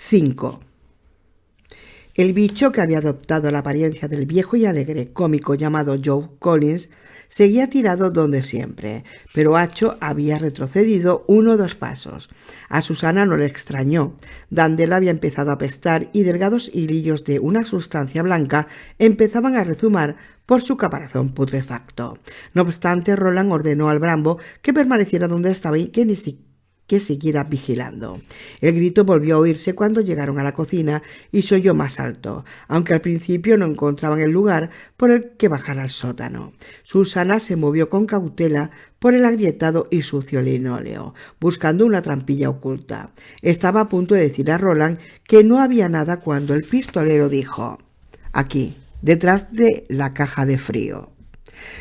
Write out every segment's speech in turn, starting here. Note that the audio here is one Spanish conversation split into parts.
5. El bicho, que había adoptado la apariencia del viejo y alegre cómico llamado Joe Collins, seguía tirado donde siempre, pero Acho había retrocedido 1 o 2 pasos. A Susana no le extrañó. Dandelo había empezado a apestar y delgados hilillos de una sustancia blanca empezaban a rezumar por su caparazón putrefacto. No obstante, Roland ordenó al Brambo que permaneciera donde estaba y que siguiera vigilando. El grito volvió a oírse cuando llegaron a la cocina y se oyó más alto, aunque al principio no encontraban el lugar por el que bajar al sótano. Susana se movió con cautela por el agrietado y sucio linóleo, buscando una trampilla oculta. Estaba a punto de decir a Roland que no había nada cuando el pistolero dijo: «Aquí, detrás de la caja de frío».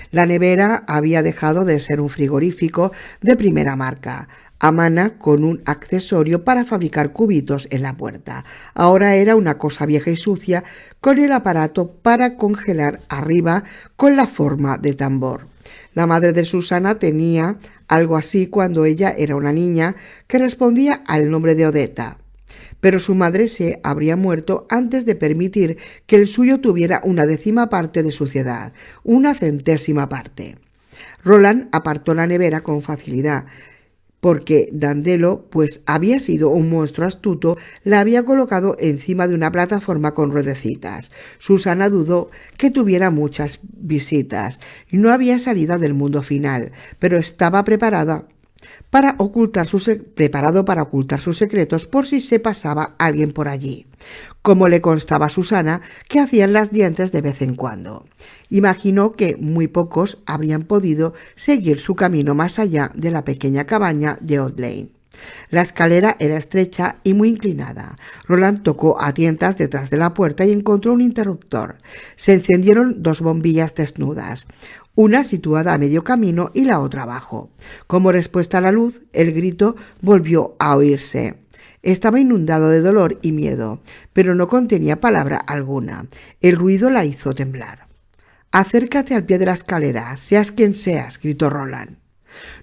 La nevera había dejado de ser un frigorífico de primera marca, a mano con un accesorio para fabricar cubitos en la puerta. Ahora era una cosa vieja y sucia, con el aparato para congelar arriba con la forma de tambor. La madre de Susana tenía algo así cuando ella era una niña, que respondía al nombre de Odetta. Pero su madre se habría muerto antes de permitir que el suyo tuviera una 10ª parte de suciedad, una 100ª parte. Roland apartó la nevera con facilidad, porque Dandelo, pues había sido un monstruo astuto, la había colocado encima de una plataforma con ruedecitas. Susana dudó que tuviera muchas visitas y no había salida del mundo final, pero estaba preparado para ocultar sus secretos por si se pasaba alguien por allí, como le constaba a Susana que hacían las dientes de vez en cuando. Imaginó que muy pocos habrían podido seguir su camino más allá de la pequeña cabaña de Old Lane. La escalera era estrecha y muy inclinada. Roland tocó a tientas detrás de la puerta y encontró un interruptor. Se encendieron 2 bombillas desnudas, una situada a medio camino y la otra abajo. Como respuesta a la luz, el grito volvió a oírse. Estaba inundado de dolor y miedo, pero no contenía palabra alguna. El ruido la hizo temblar. «Acércate al pie de la escalera, seas quien seas», gritó Roland.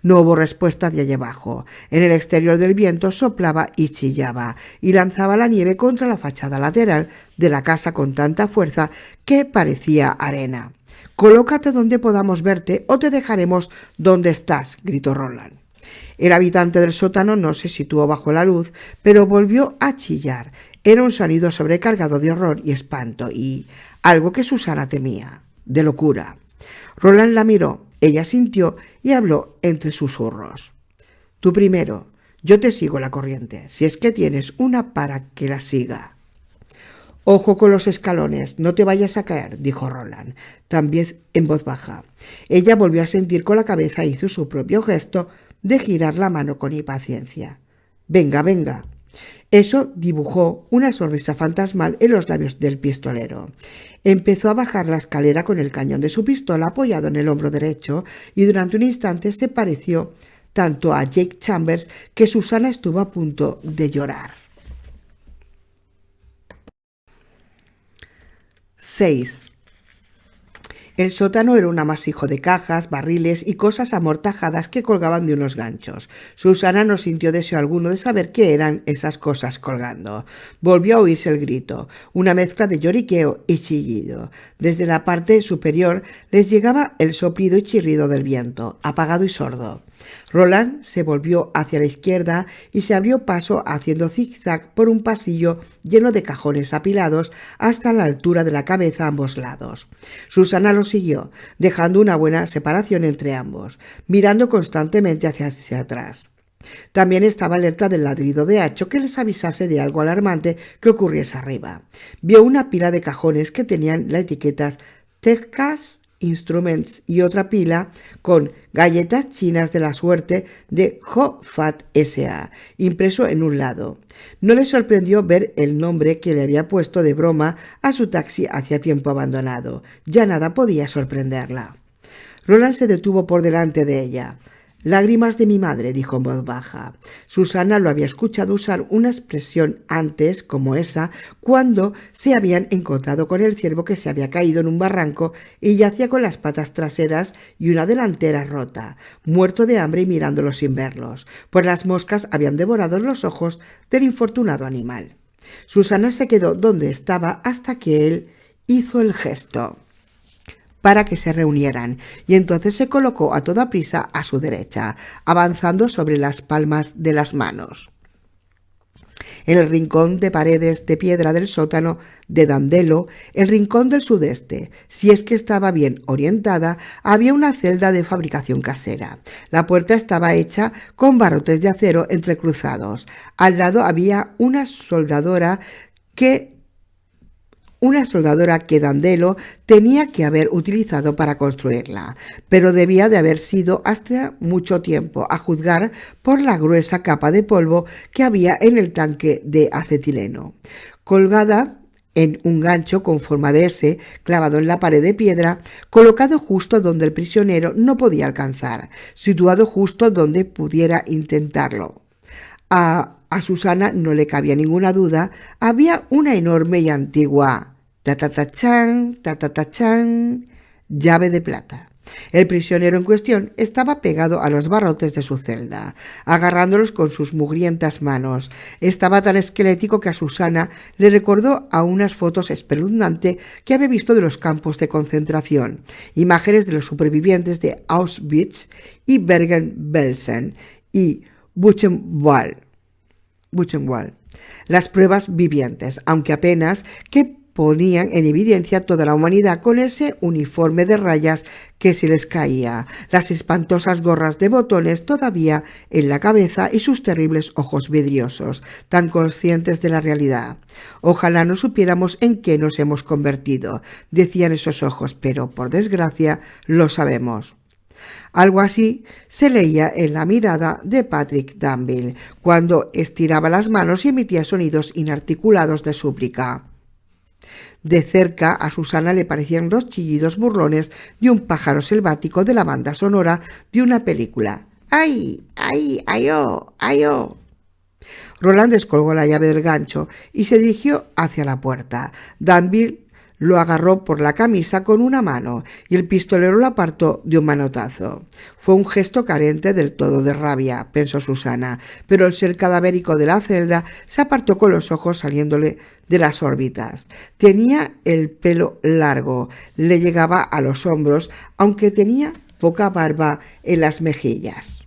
No hubo respuesta de allá abajo. En el exterior del viento soplaba y chillaba, y lanzaba la nieve contra la fachada lateral de la casa con tanta fuerza que parecía arena. «Colócate donde podamos verte o te dejaremos donde estás», gritó Roland. El habitante del sótano no se situó bajo la luz, pero volvió a chillar. Era un sonido sobrecargado de horror y espanto, y algo que Susana temía, de locura. Roland la miró, ella sintió y habló entre susurros. «Tú primero, yo te sigo la corriente, si es que tienes una para que la siga». «Ojo con los escalones, no te vayas a caer», dijo Roland, también en voz baja. Ella volvió a sentir con la cabeza e hizo su propio gesto de girar la mano con impaciencia. «Venga, venga». Eso dibujó una sonrisa fantasmal en los labios del pistolero. Empezó a bajar la escalera con el cañón de su pistola apoyado en el hombro derecho y durante un instante se pareció tanto a Jake Chambers que Susana estuvo a punto de llorar. 6. El sótano era un amasijo de cajas, barriles y cosas amortajadas que colgaban de unos ganchos. Susana no sintió deseo alguno de saber qué eran esas cosas colgando. Volvió a oírse el grito, una mezcla de lloriqueo y chillido. Desde la parte superior les llegaba el soplido y chirrido del viento, apagado y sordo. Roland se volvió hacia la izquierda y se abrió paso haciendo zigzag por un pasillo lleno de cajones apilados hasta la altura de la cabeza a ambos lados. Susana lo siguió, dejando una buena separación entre ambos, mirando constantemente hacia atrás. También estaba alerta del ladrido de Acho que les avisase de algo alarmante que ocurriese arriba. Vio una pila de cajones que tenían las etiquetas Texas Instruments y otra pila con galletas chinas de la suerte de Ho-Fat S.A. impreso en un lado. No le sorprendió ver el nombre que le había puesto de broma a su taxi hacía tiempo abandonado. Ya nada podía sorprenderla. Roland se detuvo por delante de ella. «Lágrimas de mi madre», dijo en voz baja. Susana lo había escuchado usar una expresión antes como esa cuando se habían encontrado con el ciervo que se había caído en un barranco y yacía con las patas traseras y una delantera rota, muerto de hambre y mirándolos sin verlos, pues las moscas habían devorado los ojos del infortunado animal. Susana se quedó donde estaba hasta que él hizo el gesto para que se reunieran, y entonces se colocó a toda prisa a su derecha, avanzando sobre las palmas de las manos. En el rincón de paredes de piedra del sótano de Dandelo, el rincón del sudeste, si es que estaba bien orientada, había una celda de fabricación casera. La puerta estaba hecha con barrotes de acero entrecruzados. Al lado había una soldadora que Dandelo tenía que haber utilizado para construirla, pero debía de haber sido hasta mucho tiempo, a juzgar por la gruesa capa de polvo que había en el tanque de acetileno. Colgada en un gancho con forma de S, clavado en la pared de piedra, colocado justo donde el prisionero no podía alcanzar, situado justo donde pudiera intentarlo. A Susana no le cabía ninguna duda, había una enorme y antigua ta-ta-ta-chan, ta-ta-ta-chan, llave de plata. El prisionero en cuestión estaba pegado a los barrotes de su celda, agarrándolos con sus mugrientas manos. Estaba tan esquelético que a Susana le recordó a unas fotos espeluznantes que había visto de los campos de concentración, imágenes de los supervivientes de Auschwitz y Bergen-Belsen y Buchenwald. Las pruebas vivientes, aunque apenas, que ponían en evidencia toda la humanidad con ese uniforme de rayas que se les caía, las espantosas gorras de botones todavía en la cabeza y sus terribles ojos vidriosos, tan conscientes de la realidad. Ojalá no supiéramos en qué nos hemos convertido, decían esos ojos, pero por desgracia lo sabemos. Algo así se leía en la mirada de Patrick Danville cuando estiraba las manos y emitía sonidos inarticulados de súplica. De cerca a Susana le parecían los chillidos burlones de un pájaro selvático de la banda sonora de una película. ¡Ay! ¡Ay! ¡Ay! ¡Oh! ¡Ay! ¡Oh! Roland descolgó la llave del gancho y se dirigió hacia la puerta. Danville lo agarró por la camisa con una mano y el pistolero lo apartó de un manotazo. Fue un gesto carente del todo de rabia, pensó Susana, pero el ser cadavérico de la celda se apartó con los ojos saliéndole de las órbitas. Tenía el pelo largo, le llegaba a los hombros, aunque tenía poca barba en las mejillas.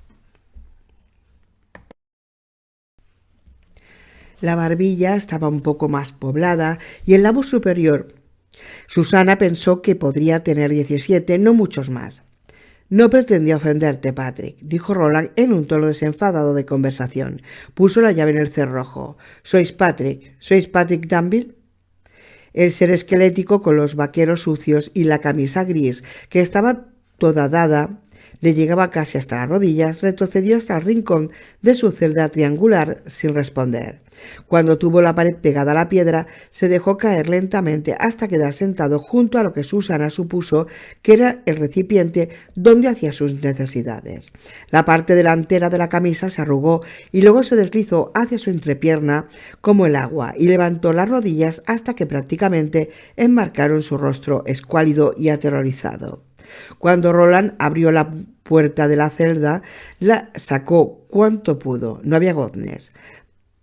La barbilla estaba un poco más poblada y el labio superior. Susana pensó que podría tener 17, no muchos más. No pretendía ofenderte, Patrick, dijo Roland en un tono desenfadado de conversación. Puso la llave en el cerrojo. ¿Sois Patrick Danville? El ser esquelético con los vaqueros sucios y la camisa gris, que estaba toda dada, le llegaba casi hasta las rodillas, retrocedió hasta el rincón de su celda triangular sin responder. Cuando tuvo la pared pegada a la piedra, se dejó caer lentamente hasta quedar sentado junto a lo que Susana supuso que era el recipiente donde hacía sus necesidades. La parte delantera de la camisa se arrugó y luego se deslizó hacia su entrepierna como el agua y levantó las rodillas hasta que prácticamente enmarcaron su rostro escuálido y aterrorizado. Cuando Roland abrió la puerta de la celda, la sacó cuanto pudo. No había goznes.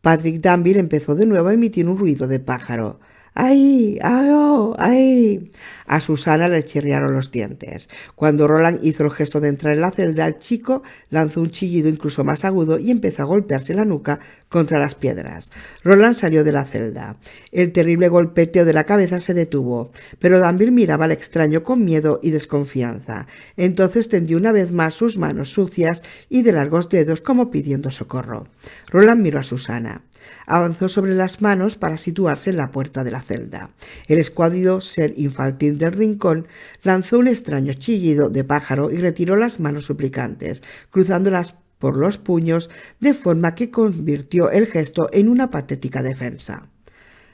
Patrick Danville empezó de nuevo a emitir un ruido de pájaro. ¡Ay! ¡Ay! Oh, ¡ay! A Susana le chirriaron los dientes. Cuando Roland hizo el gesto de entrar en la celda, el chico lanzó un chillido incluso más agudo y empezó a golpearse la nuca contra las piedras. Roland salió de la celda. El terrible golpeteo de la cabeza se detuvo, pero Danville miraba al extraño con miedo y desconfianza. Entonces tendió una vez más sus manos sucias y de largos dedos como pidiendo socorro. Roland miró a Susana. Avanzó sobre las manos para situarse en la puerta de la celda. El escuálido ser infantil del rincón lanzó un extraño chillido de pájaro y retiró las manos suplicantes, cruzándolas por los puños de forma que convirtió el gesto en una patética defensa.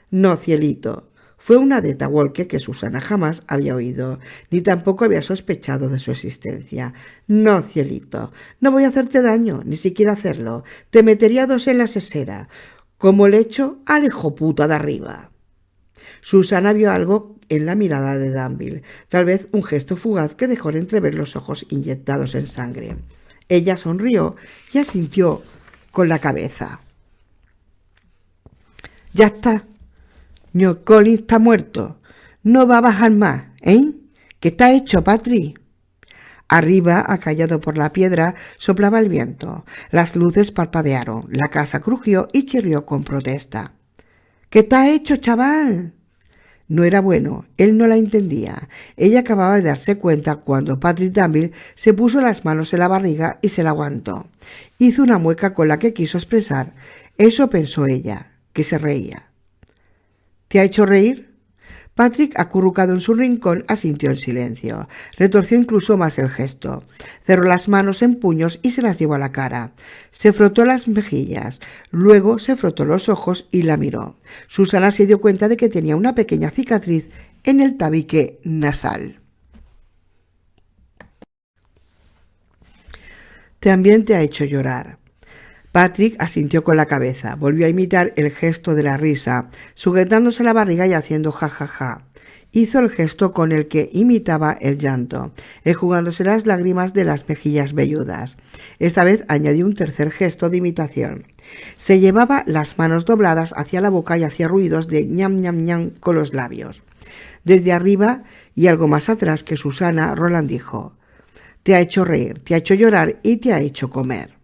No, cielito. Fue una de Walker que Susana jamás había oído, ni tampoco había sospechado de su existencia. No, cielito, no voy a hacerte daño, ni siquiera hacerlo. Te metería 2 en la sesera, como le echo al hijo puta de arriba. Susana vio algo en la mirada de Danville, tal vez un gesto fugaz que dejó entrever los ojos inyectados en sangre. Ella sonrió y asintió con la cabeza. Ya está. Joe Collins está muerto. No va a bajar más, ¿eh? ¿Qué está hecho, Patrick? Arriba, acallado por la piedra, soplaba el viento. Las luces parpadearon, la casa crujió y chirrió con protesta. ¿Qué te has hecho, chaval? No era bueno, él no la entendía. Ella acababa de darse cuenta cuando Patrick Danville se puso las manos en la barriga y se la aguantó. Hizo una mueca con la que quiso expresar. Eso pensó ella, que se reía. ¿Te ha hecho reír? Patrick, acurrucado en su rincón, asintió en silencio. Retorció incluso más el gesto. Cerró las manos en puños y se las llevó a la cara. Se frotó las mejillas. Luego se frotó los ojos y la miró. Susana se dio cuenta de que tenía una pequeña cicatriz en el tabique nasal. También te ha hecho llorar. Patrick asintió con la cabeza, volvió a imitar el gesto de la risa, sujetándose la barriga y haciendo jajaja. Hizo el gesto con el que imitaba el llanto, enjugándose las lágrimas de las mejillas velludas. Esta vez añadió un tercer gesto de imitación. Se llevaba las manos dobladas hacia la boca y hacía ruidos de ñam ñam ñam con los labios. Desde arriba y algo más atrás que Susana, Roland dijo: «Te ha hecho reír, te ha hecho llorar y te ha hecho comer».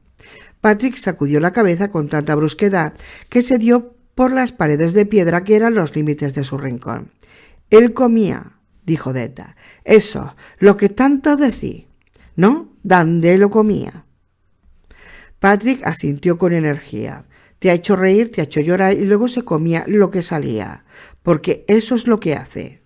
Patrick sacudió la cabeza con tanta brusquedad que se dio por las paredes de piedra que eran los límites de su rincón. «Él comía», dijo Deta. «Eso, lo que tanto decís, ¿no? Dandelo comía». Patrick asintió con energía. «Te ha hecho reír, te ha hecho llorar y luego se comía lo que salía, porque eso es lo que hace».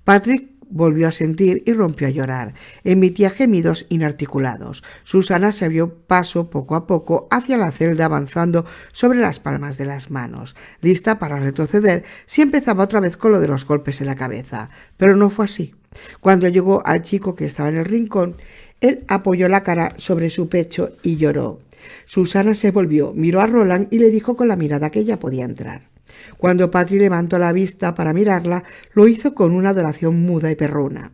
Patrick volvió a sentir y rompió a llorar. Emitía gemidos inarticulados. Susana se abrió paso poco a poco hacia la celda, avanzando sobre las palmas de las manos, lista para retroceder si empezaba otra vez con lo de los golpes en la cabeza. Pero no fue así. Cuando llegó al chico que estaba en el rincón, él apoyó la cara sobre su pecho y lloró. Susana se volvió, miró a Roland y le dijo con la mirada que ella podía entrar. Cuando Patrick levantó la vista para mirarla, lo hizo con una adoración muda y perruna.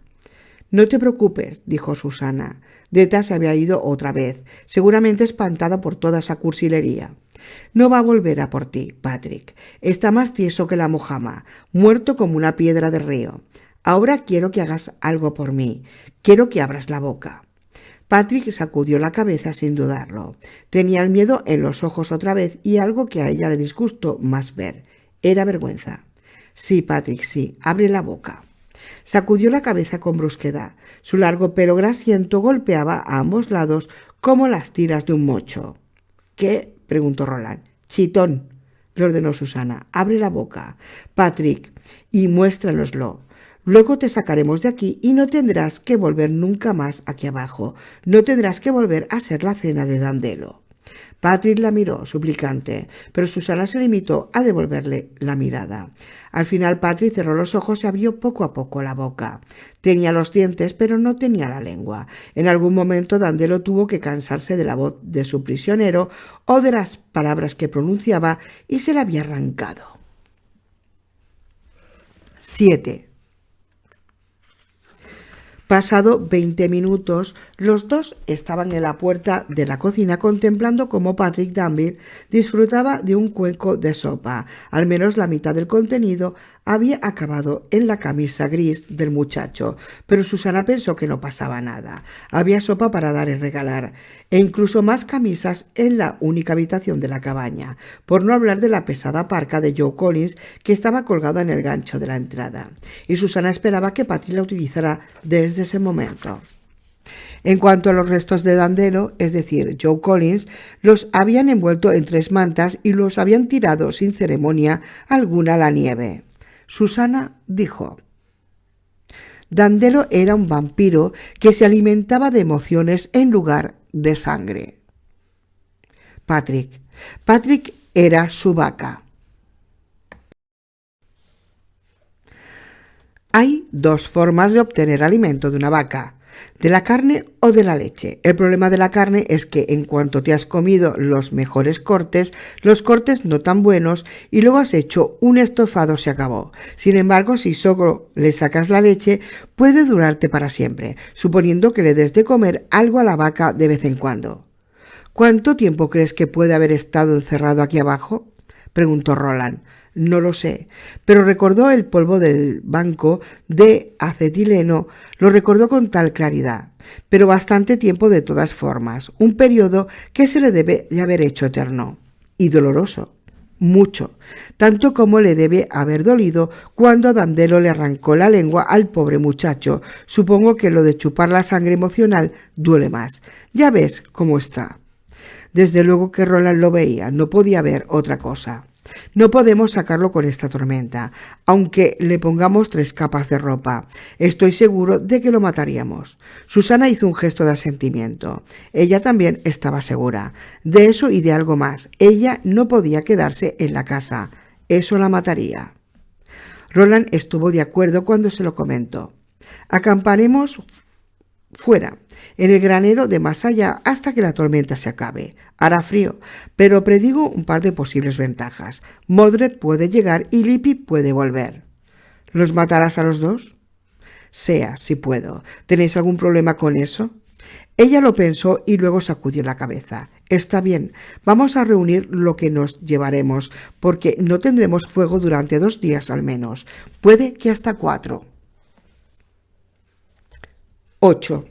«No te preocupes», dijo Susana. Deta se había ido otra vez, seguramente espantada por toda esa cursilería. «No va a volver a por ti, Patrick. Está más tieso que la mojama, muerto como una piedra de río. Ahora quiero que hagas algo por mí. Quiero que abras la boca». Patrick sacudió la cabeza sin dudarlo. Tenía el miedo en los ojos otra vez y algo que a ella le disgustó más ver. Era vergüenza. «Sí, Patrick, sí, abre la boca». Sacudió la cabeza con brusquedad. Su largo pelo grasiento golpeaba a ambos lados como las tiras de un mocho. «¿Qué?», preguntó Roland. «Chitón», le ordenó Susana. «Abre la boca, Patrick, y muéstranoslo. Luego te sacaremos de aquí y no tendrás que volver nunca más aquí abajo. No tendrás que volver a ser la cena de Dandelo». Patrick la miró, suplicante, pero Susana se limitó a devolverle la mirada. Al final Patrick cerró los ojos y abrió poco a poco la boca. Tenía los dientes, pero no tenía la lengua. En algún momento Dandelo tuvo que cansarse de la voz de su prisionero o de las palabras que pronunciaba y se la había arrancado. 7. Pasado 20 minutos, los dos estaban en la puerta de la cocina contemplando cómo Patrick Danville disfrutaba de un cuenco de sopa. Al menos la mitad del contenido había acabado en la camisa gris del muchacho, pero Susana pensó que no pasaba nada. Había sopa para dar y regalar, e incluso más camisas en la única habitación de la cabaña, por no hablar de la pesada parca de Joe Collins que estaba colgada en el gancho de la entrada. Y Susana esperaba que Patrick la utilizara desde ese momento. En cuanto a los restos de Dandelo, es decir, Joe Collins, los habían envuelto en 3 mantas y los habían tirado sin ceremonia alguna a la nieve. Susana dijo: «Dandelo era un vampiro que se alimentaba de emociones en lugar de sangre». Patrick era su vaca. Hay 2 formas de obtener alimento de una vaca: de la carne o de la leche. El problema de la carne es que en cuanto te has comido los mejores cortes, los cortes no tan buenos, y luego has hecho un estofado, se acabó. Sin embargo, si solo le sacas la leche, puede durarte para siempre, suponiendo que le des de comer algo a la vaca de vez en cuando. ¿Cuánto tiempo crees que puede haber estado encerrado aquí abajo? preguntó Roland. No lo sé, pero recordó el polvo del banco de acetileno, lo recordó con tal claridad, pero bastante tiempo de todas formas, un periodo que se le debe de haber hecho eterno y doloroso. Mucho, tanto como le debe haber dolido cuando a Dandelo le arrancó la lengua al pobre muchacho. Supongo que lo de chupar la sangre emocional duele más. Ya ves cómo está. Desde luego que Roland lo veía, no podía ver otra cosa. No podemos sacarlo con esta tormenta, aunque le pongamos 3 capas de ropa. Estoy seguro de que lo mataríamos. Susana hizo un gesto de asentimiento. Ella también estaba segura. De eso y de algo más. Ella no podía quedarse en la casa. Eso la mataría. Roland estuvo de acuerdo cuando se lo comentó. Acamparemos fuera, en el granero de más allá, hasta que la tormenta se acabe. Hará frío, pero predigo un par de posibles ventajas. Mordred puede llegar y Lippy puede volver. ¿Los matarás a los dos? Sea, si puedo. ¿Tenéis algún problema con eso? Ella lo pensó y luego sacudió la cabeza. Está bien, vamos a reunir lo que nos llevaremos, porque no tendremos fuego durante 2 días al menos. Puede que hasta 4. 8.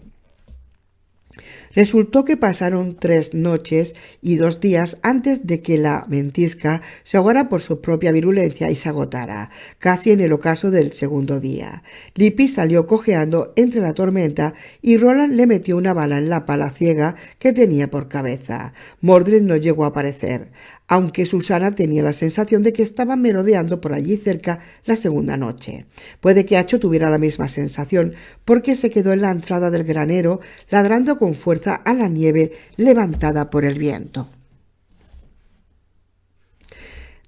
Resultó que pasaron 3 noches y 2 días antes de que la ventisca se ahogara por su propia virulencia y se agotara, casi en el ocaso del segundo día. Lippy salió cojeando entre la tormenta y Roland le metió una bala en la pala ciega que tenía por cabeza. Mordred no llegó a aparecer, aunque Susana tenía la sensación de que estaba merodeando por allí cerca la segunda noche. Puede que Acho tuviera la misma sensación, porque se quedó en la entrada del granero, ladrando con fuerza a la nieve levantada por el viento.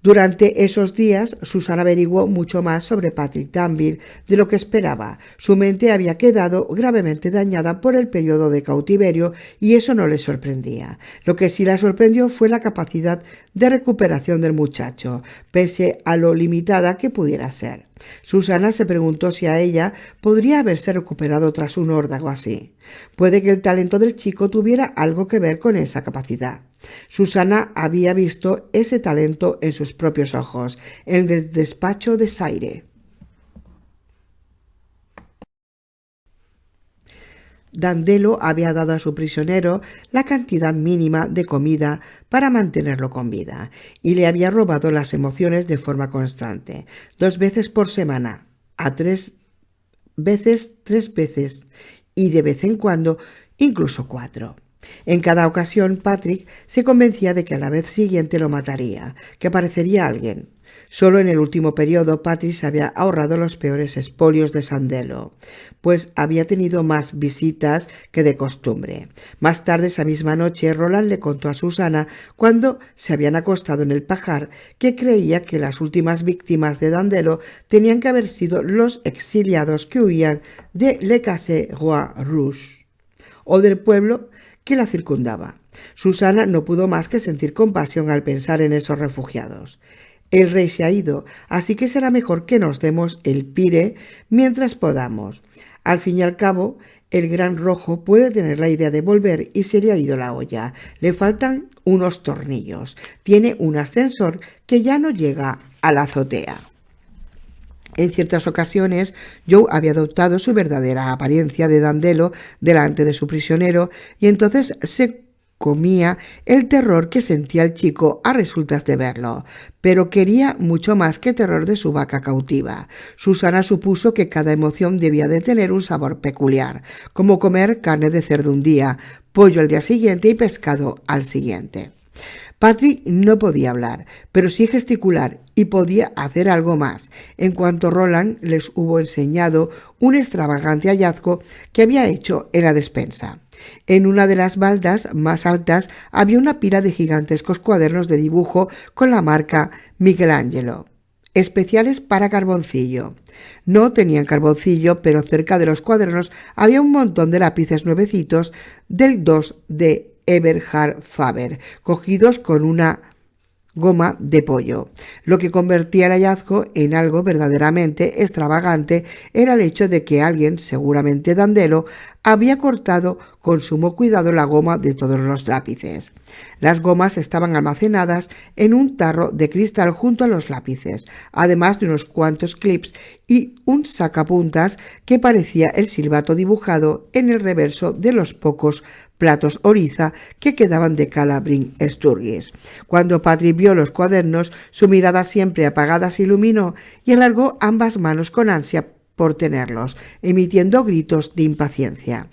Durante esos días, Susana averiguó mucho más sobre Patrick Danville de lo que esperaba. Su mente había quedado gravemente dañada por el periodo de cautiverio y eso no le sorprendía. Lo que sí la sorprendió fue la capacidad de recuperación del muchacho, pese a lo limitada que pudiera ser. Susana se preguntó si a ella podría haberse recuperado tras un órdago así. Puede que el talento del chico tuviera algo que ver con esa capacidad. Susana había visto ese talento en sus propios ojos, en el despacho de Saire. Dandelo había dado a su prisionero la cantidad mínima de comida para mantenerlo con vida y le había robado las emociones de forma constante, 2 veces por semana, a 3 veces y de vez en cuando incluso 4. En cada ocasión Patrick se convencía de que a la vez siguiente lo mataría, que aparecería alguien. Solo en el último periodo Patrick se había ahorrado los peores expolios de Sandelo, pues había tenido más visitas que de costumbre. Más tarde esa misma noche Roland le contó a Susana, cuando se habían acostado en el pajar, que creía que las últimas víctimas de Dandelo tenían que haber sido los exiliados que huían de Le Casse-Roi-Rouge o del pueblo que la circundaba. Susana no pudo más que sentir compasión al pensar en esos refugiados. El rey se ha ido, así que será mejor que nos demos el pire mientras podamos. Al fin y al cabo, el gran rojo puede tener la idea de volver y se le ha ido la olla. Le faltan unos tornillos. Tiene un ascensor que ya no llega a la azotea. En ciertas ocasiones, Joe había adoptado su verdadera apariencia de Dandelo delante de su prisionero y entonces se comía el terror que sentía el chico a resultas de verlo, pero quería mucho más que terror de su vaca cautiva. Susana supuso que cada emoción debía de tener un sabor peculiar, como comer carne de cerdo un día, pollo al día siguiente y pescado al siguiente. Patrick no podía hablar, pero sí gesticular y podía hacer algo más, en cuanto Roland les hubo enseñado un extravagante hallazgo que había hecho en la despensa. En una de las baldas más altas había una pila de gigantescos cuadernos de dibujo con la marca Michelangelo, especiales para carboncillo. No tenían carboncillo, pero cerca de los cuadernos había un montón de lápices nuevecitos del 2 de Eberhard Faber, cogidos con una goma de pollo. Lo que convertía el hallazgo en algo verdaderamente extravagante era el hecho de que alguien, seguramente Dandelo, había cortado con sumo cuidado la goma de todos los lápices. Las gomas estaban almacenadas en un tarro de cristal junto a los lápices, además de unos cuantos clips y un sacapuntas que parecía el silbato dibujado en el reverso de los pocos platos oriza que quedaban de Calabrin Sturgis. Cuando Patrick vio los cuadernos, su mirada siempre apagada se iluminó y alargó ambas manos con ansia por tenerlos, emitiendo gritos de impaciencia.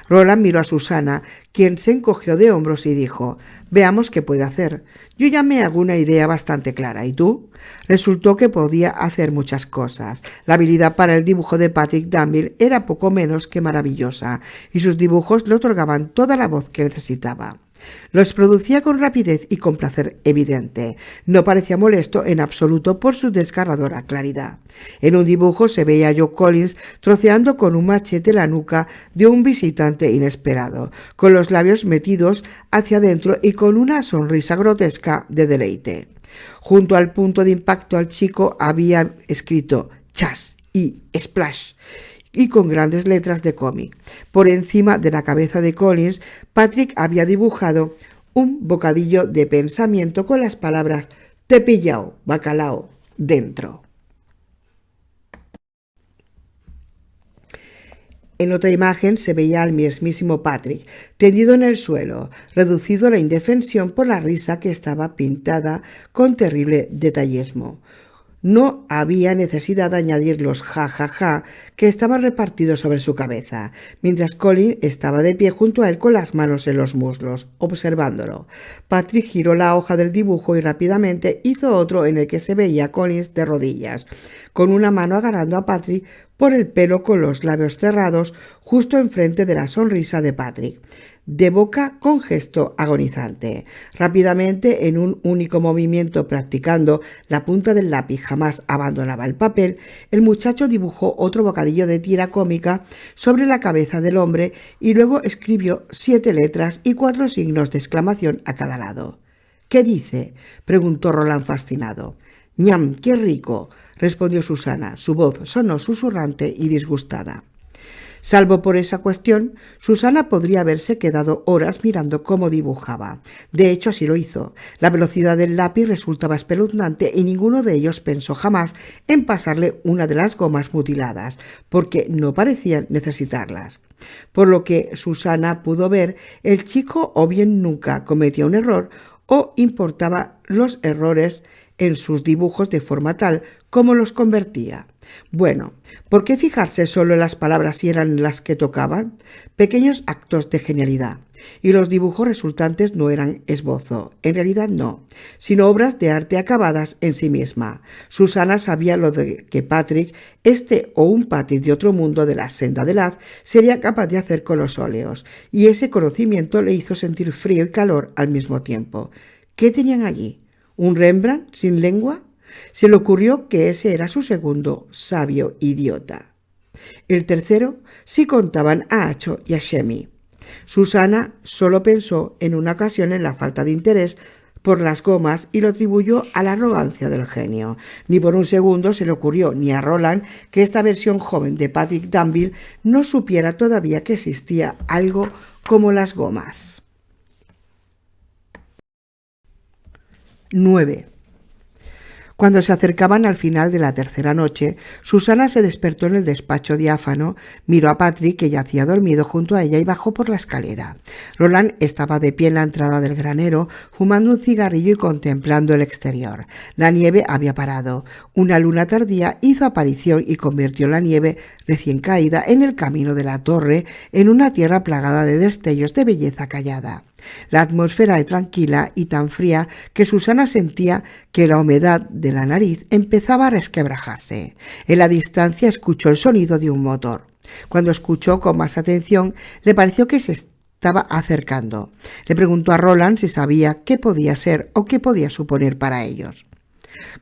Roland miró a Susana, quien se encogió de hombros y dijo: «Veamos qué puede hacer. Yo ya me hago una idea bastante clara. ¿Y tú?» Resultó que podía hacer muchas cosas. La habilidad para el dibujo de Patrick Danville era poco menos que maravillosa, y sus dibujos le otorgaban toda la voz que necesitaba. Los producía con rapidez y con placer evidente. No parecía molesto en absoluto por su desgarradora claridad. En un dibujo se veía a Joe Collins troceando con un machete la nuca de un visitante inesperado, con los labios metidos hacia adentro y con una sonrisa grotesca de deleite. Junto al punto de impacto al chico había escrito «Chas» y «Splash», y con grandes letras de cómic. Por encima de la cabeza de Collins, Patrick había dibujado un bocadillo de pensamiento con las palabras «Te pillao, bacalao» dentro. En otra imagen se veía al mismísimo Patrick, tendido en el suelo, reducido a la indefensión por la risa que estaba pintada con terrible detallismo. No había necesidad de añadir los ja que estaban repartidos sobre su cabeza, mientras Collins estaba de pie junto a él con las manos en los muslos, observándolo. Patrick giró la hoja del dibujo y rápidamente hizo otro en el que se veía a Collins de rodillas, con una mano agarrando a Patrick por el pelo con los labios cerrados justo enfrente de la sonrisa de Patrick, de boca con gesto agonizante. Rápidamente, en un único movimiento, practicando la punta del lápiz jamás abandonaba el papel, el muchacho dibujó otro bocadillo de tira cómica sobre la cabeza del hombre y luego escribió 7 letras y 4 signos de exclamación a cada lado. «¿Qué dice?», preguntó Roland fascinado. «Ñam, qué rico», respondió Susana. Su voz sonó susurrante y disgustada. Salvo por esa cuestión, Susana podría haberse quedado horas mirando cómo dibujaba. De hecho, así lo hizo. La velocidad del lápiz resultaba espeluznante y ninguno de ellos pensó jamás en pasarle una de las gomas mutiladas, porque no parecían necesitarlas. Por lo que Susana pudo ver, el chico o bien nunca cometía un error o importaba los errores en sus dibujos de forma tal como los convertía. Bueno, ¿por qué fijarse solo en las palabras si eran las que tocaban? Pequeños actos de genialidad. Y los dibujos resultantes no eran esbozo, en realidad no, sino obras de arte acabadas en sí misma. Susana sabía lo de que Patrick, o un Patrick de otro mundo de la senda de Laz, sería capaz de hacer con los óleos, y ese conocimiento le hizo sentir frío y calor al mismo tiempo. ¿Qué tenían allí? ¿Un Rembrandt sin lengua? Se le ocurrió que ese era su segundo sabio idiota. El tercero sí contaban a Acho y a Shemi. Susana solo pensó en una ocasión en la falta de interés por las gomas y lo atribuyó a la arrogancia del genio. Ni por un segundo se le ocurrió ni a Roland que esta versión joven de Patrick Danville no supiera todavía que existía algo como las gomas. 9. Cuando se acercaban al final de la tercera noche, Susana se despertó en el despacho diáfano, miró a Patrick, que yacía dormido junto a ella, y bajó por la escalera. Roland estaba de pie en la entrada del granero, fumando un cigarrillo y contemplando el exterior. La nieve había parado. Una luna tardía hizo aparición y convirtió la nieve recién caída en el camino de la torre en una tierra plagada de destellos de belleza callada. La atmósfera era tranquila y tan fría que Susana sentía que la humedad de la nariz empezaba a resquebrajarse. En la distancia escuchó el sonido de un motor. Cuando escuchó con más atención, le pareció que se estaba acercando. Le preguntó a Roland si sabía qué podía ser o qué podía suponer para ellos.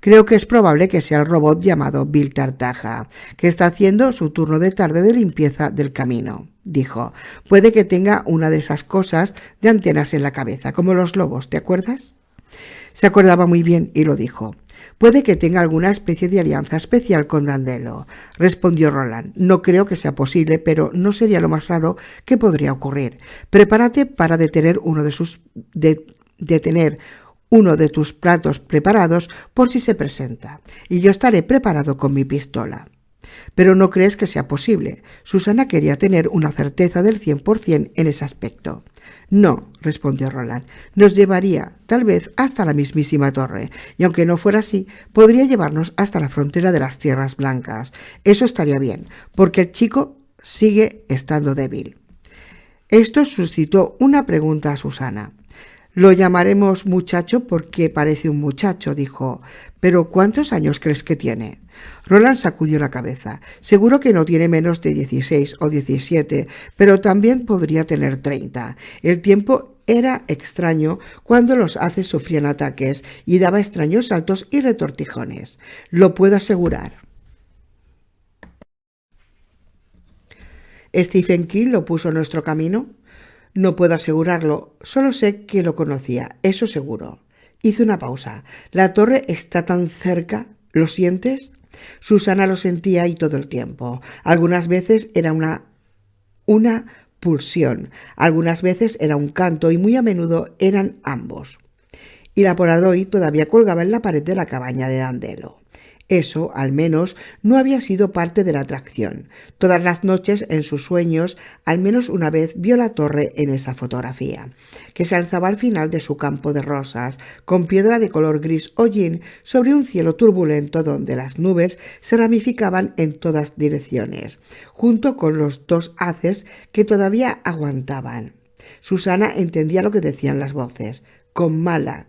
«Creo que es probable que sea el robot llamado Bill Tartaja, que está haciendo su turno de tarde de limpieza del camino», dijo. «Puede que tenga una de esas cosas de antenas en la cabeza, como los lobos, ¿te acuerdas?». Se acordaba muy bien y lo dijo. Puede que tenga alguna especie de alianza especial con Dandelo, respondió Roland. No creo que sea posible, pero no sería lo más raro que podría ocurrir. Prepárate para detener uno de tus platos preparados por si se presenta, y yo estaré preparado con mi pistola. Pero no crees que sea posible. Susana quería tener una certeza del 100% en ese aspecto. No, respondió Roland, nos llevaría, tal vez, hasta la mismísima torre, y aunque no fuera así, podría llevarnos hasta la frontera de las Tierras Blancas. Eso estaría bien, porque el chico sigue estando débil. Esto suscitó una pregunta a Susana. Lo llamaremos muchacho porque parece un muchacho, dijo. ¿Pero cuántos años crees que tiene? Roland sacudió la cabeza. Seguro que no tiene menos de 16 o 17, pero también podría tener 30. El tiempo era extraño cuando los haces sufrían ataques y daba extraños saltos y retortijones. Lo puedo asegurar. ¿Stephen King lo puso en nuestro camino? No puedo asegurarlo, solo sé que lo conocía, eso seguro. Hizo una pausa. La torre está tan cerca, ¿lo sientes? Susana lo sentía y todo el tiempo. Algunas veces era una pulsión, algunas veces era un canto y muy a menudo eran ambos. Y la Polaroid todavía colgaba en la pared de la cabaña de Dandelo. Eso, al menos, no había sido parte de la atracción. Todas las noches, en sus sueños, al menos una vez vio la torre en esa fotografía, que se alzaba al final de su campo de rosas, con piedra de color gris hollín sobre un cielo turbulento donde las nubes se ramificaban en todas direcciones, junto con los dos haces que todavía aguantaban. Susana entendía lo que decían las voces. Con mala,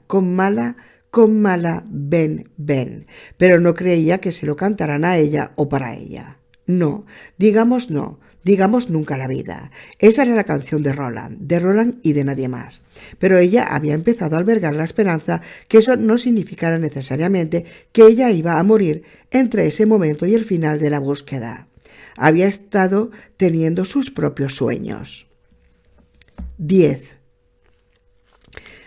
ven, ven, pero no creía que se lo cantaran a ella o para ella. No, digamos nunca la vida. Esa era la canción de Roland y de nadie más. Pero ella había empezado a albergar la esperanza que eso no significara necesariamente que ella iba a morir entre ese momento y el final de la búsqueda. Había estado teniendo sus propios sueños. 10.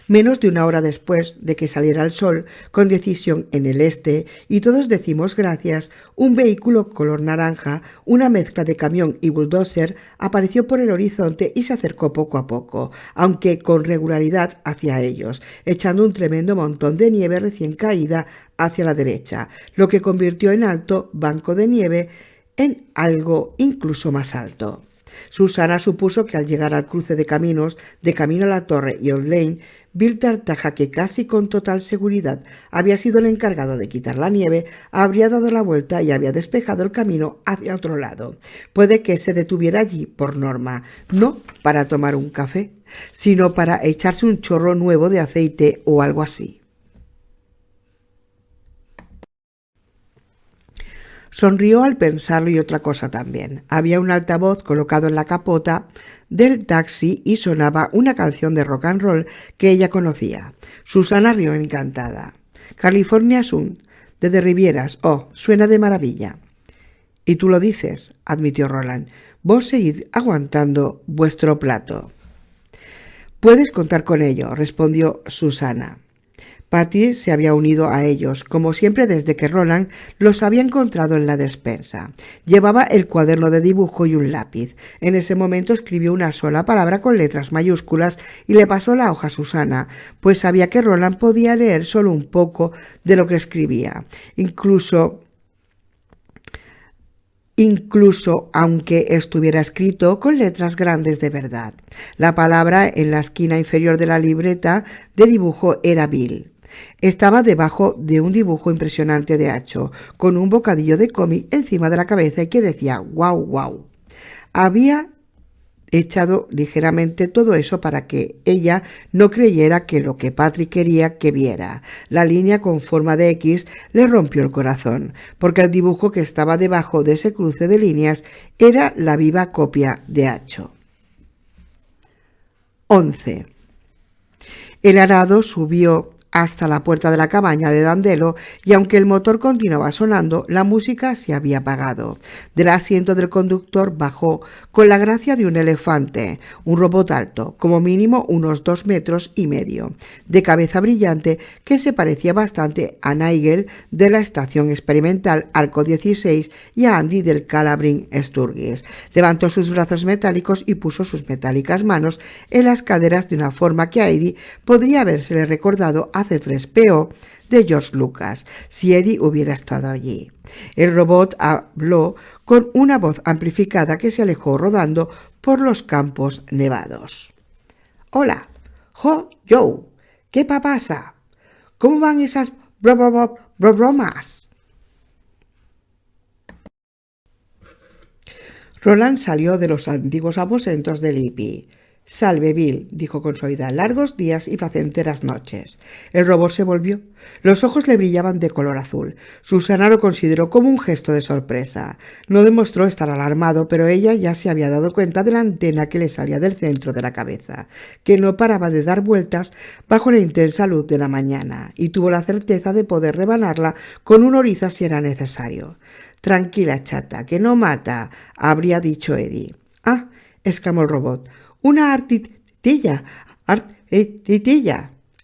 Menos de una hora después de que saliera el sol, con decisión en el este, y todos decimos gracias, un vehículo color naranja, una mezcla de camión y bulldozer, apareció por el horizonte y se acercó poco a poco, aunque con regularidad hacia ellos, echando un tremendo montón de nieve recién caída hacia la derecha, lo que convirtió en alto banco de nieve en algo incluso más alto. Susana supuso que al llegar al cruce de caminos, de camino a la torre y Old Lane, Bill Tartaja, que casi con total seguridad había sido el encargado de quitar la nieve, habría dado la vuelta y había despejado el camino hacia otro lado. Puede que se detuviera allí por norma, no para tomar un café, sino para echarse un chorro nuevo de aceite o algo así. Sonrió al pensarlo y otra cosa también. Había un altavoz colocado en la capota del taxi y sonaba una canción de rock and roll que ella conocía. Susana rió encantada. California Sun, de The Rivieras. Oh, suena de maravilla. Y tú lo dices, admitió Roland. Vos seguid aguantando vuestro plato. Puedes contar con ello, respondió Susana. Patty se había unido a ellos, como siempre desde que Roland los había encontrado en la despensa. Llevaba el cuaderno de dibujo y un lápiz. En ese momento escribió una sola palabra con letras mayúsculas y le pasó la hoja a Susana, pues sabía que Roland podía leer solo un poco de lo que escribía. Incluso aunque estuviera escrito con letras grandes de verdad. La palabra en la esquina inferior de la libreta de dibujo era Bill. Estaba debajo de un dibujo impresionante de Acho, con un bocadillo de cómic encima de la cabeza y que decía «Guau, guau». Había echado ligeramente todo eso para que ella no creyera que lo que Patrick quería que viera. La línea con forma de X le rompió el corazón, porque el dibujo que estaba debajo de ese cruce de líneas era la viva copia de Acho. 11. El arado subió hasta la puerta de la cabaña de Dandelo y aunque el motor continuaba sonando, la música se había apagado. Del asiento del conductor bajó con la gracia de un elefante, un robot alto, como mínimo unos 2,5 metros, de cabeza brillante que se parecía bastante a Nigel de la estación experimental Arco 16 y a Andy del Calabrin Sturgis. Levantó sus brazos metálicos y puso sus metálicas manos en las caderas de una forma que a Eddie podría habérsele recordado a C3PO de George Lucas, si Eddie hubiera estado allí. El robot habló con una voz amplificada que se alejó rodando por los campos nevados. «Hola, Joe, ¿qué pasa? ¿Cómo van esas bromas?» Roland salió de los antiguos aposentos de Lippy. «Salve, Bill», dijo con suavidad. «Largos días y placenteras noches». El robot se volvió. Los ojos le brillaban de color azul. Susana lo consideró como un gesto de sorpresa. No demostró estar alarmado, pero ella ya se había dado cuenta de la antena que le salía del centro de la cabeza, que no paraba de dar vueltas bajo la intensa luz de la mañana, y tuvo la certeza de poder rebanarla con un oriza si era necesario. «Tranquila, chata, que no mata», habría dicho Eddie. «Ah», exclamó el robot. «Una artilla.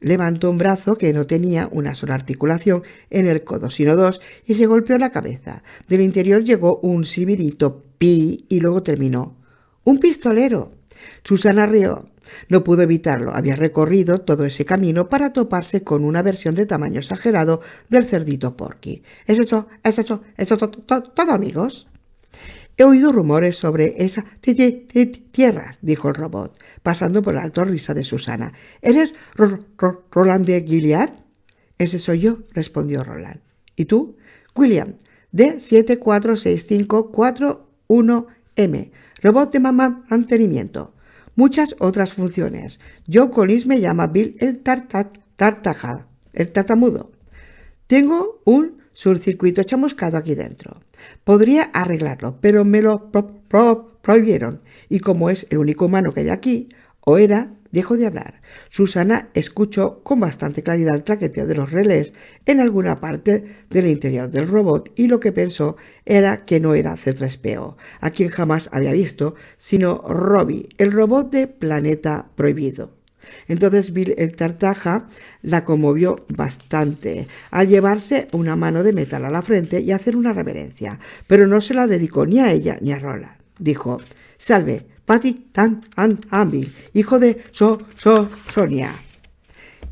Levantó un brazo que no tenía una sola articulación en el codo, sino dos, y se golpeó la cabeza. Del interior llegó un silbidito pi y luego terminó. «¡Un pistolero!». Susana rió. No pudo evitarlo. Había recorrido todo ese camino para toparse con una versión de tamaño exagerado del cerdito Porky. ¿Es eso todo, amigos? «He oído rumores sobre esas tierras», dijo el robot, pasando por la alta risa de Susana. «¿Eres Roland de Gilead?» «Ese soy yo», respondió Roland. «¿Y tú?» «William, de 746541M, robot de mantenimiento. Muchas otras funciones. Joe Collins me llama Bill el tartamudo. Tengo un surcircuito chamuscado aquí dentro. Podría arreglarlo, pero me lo prohibieron, y como es el único humano que hay aquí, dejó de hablar. Susana escuchó con bastante claridad el traqueteo de los relés en alguna parte del interior del robot, y lo que pensó era que no era C3PO, a quien jamás había visto, sino Robbie, el robot de Planeta Prohibido. Entonces Bill el Tartaja la conmovió bastante al llevarse una mano de metal a la frente y hacer una reverencia, pero no se la dedicó ni a ella ni a Roland. Dijo: «Salve, Patty Bill, hijo de Sonia.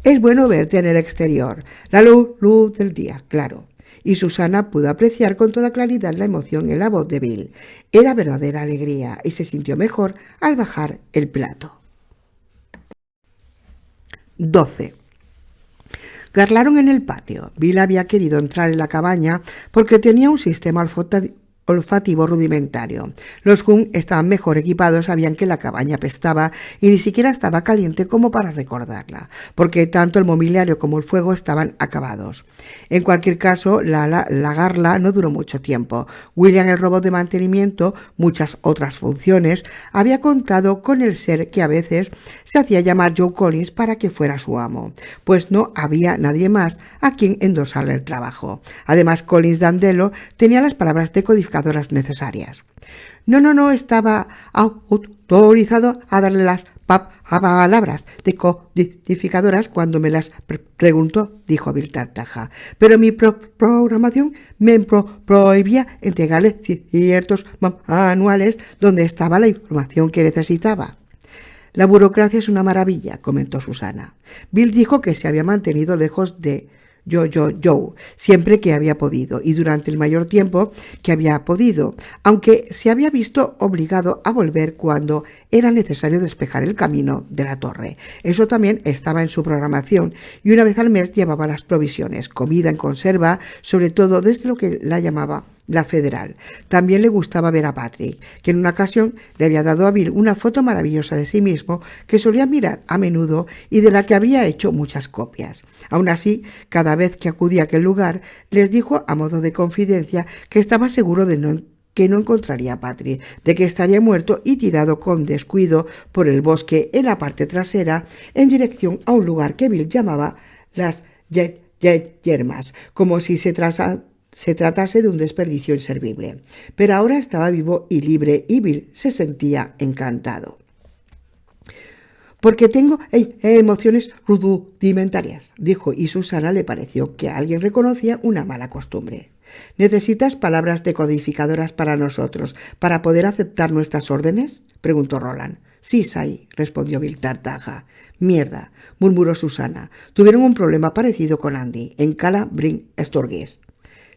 Es bueno verte en el exterior, la luz del día, claro». Y Susana pudo apreciar con toda claridad la emoción en la voz de Bill. Era verdadera alegría y se sintió mejor al bajar el plato. 12. Garlaron en el patio. Bill había querido entrar en la cabaña porque tenía un sistema olfativo rudimentario. Los Hun estaban mejor equipados, sabían que la cabaña apestaba y ni siquiera estaba caliente como para recordarla, porque tanto el mobiliario como el fuego estaban acabados. En cualquier caso, la garla no duró mucho tiempo. William, el robot de mantenimiento, muchas otras funciones, había contado con el ser que a veces se hacía llamar Joe Collins para que fuera su amo, pues no había nadie más a quien endosarle el trabajo. Además, Collins Dandelo tenía las palabras decodificadoras necesarias. No estaba autorizado a darle las palabras decodificadoras cuando me las preguntó, dijo Bill Tartaja, pero mi programación me prohibía entregarle ciertos manuales donde estaba la información que necesitaba. La burocracia es una maravilla, comentó Susana. Bill dijo que se había mantenido lejos de Joe, siempre que había podido y durante el mayor tiempo que había podido, aunque se había visto obligado a volver cuando era necesario despejar el camino de la torre. Eso también estaba en su programación y una vez al mes llevaba las provisiones, comida en conserva, sobre todo desde lo que la llamaba la Federal. También le gustaba ver a Patrick, que en una ocasión le había dado a Bill una foto maravillosa de sí mismo que solía mirar a menudo y de la que había hecho muchas copias. Aún así, cada vez que acudía a aquel lugar, les dijo a modo de confidencia que estaba seguro que no encontraría a Patrick, de que estaría muerto y tirado con descuido por el bosque en la parte trasera en dirección a un lugar que Bill llamaba las yermas, como si se tratase de un desperdicio inservible. Pero ahora estaba vivo y libre y Bill se sentía encantado. «Porque tengo emociones rudimentarias», dijo, y Susana le pareció que alguien reconocía una mala costumbre. «¿Necesitas palabras decodificadoras para nosotros, para poder aceptar nuestras órdenes?», preguntó Roland. «Sí, Say», respondió Bill Tartaja. «Mierda», murmuró Susana. «Tuvieron un problema parecido con Andy, en Cala Bryn Sturgis».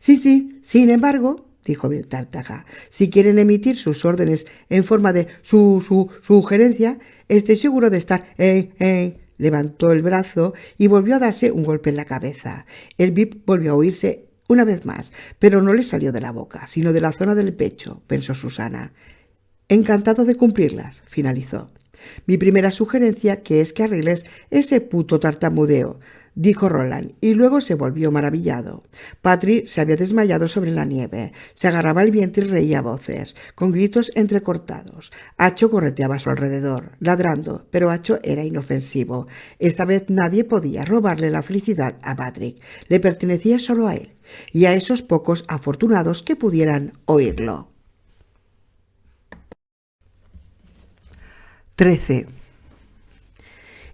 Sí, sin embargo», dijo Bill Tartaja, «si quieren emitir sus órdenes en forma de sugerencia, estoy seguro de estar Levantó el brazo y volvió a darse un golpe en la cabeza. El bip volvió a oírse una vez más, pero no le salió de la boca, sino de la zona del pecho, pensó Susana. «Encantado de cumplirlas», finalizó. «Mi primera sugerencia que es que arregles ese puto tartamudeo», dijo Roland, y luego se volvió maravillado. Patri se había desmayado sobre la nieve, se agarraba el viento y reía a voces, con gritos entrecortados. Acho correteaba a su alrededor, ladrando, pero Acho era inofensivo. Esta vez nadie podía robarle la felicidad a Patrick, le pertenecía solo a él, y a esos pocos afortunados que pudieran oírlo. 13.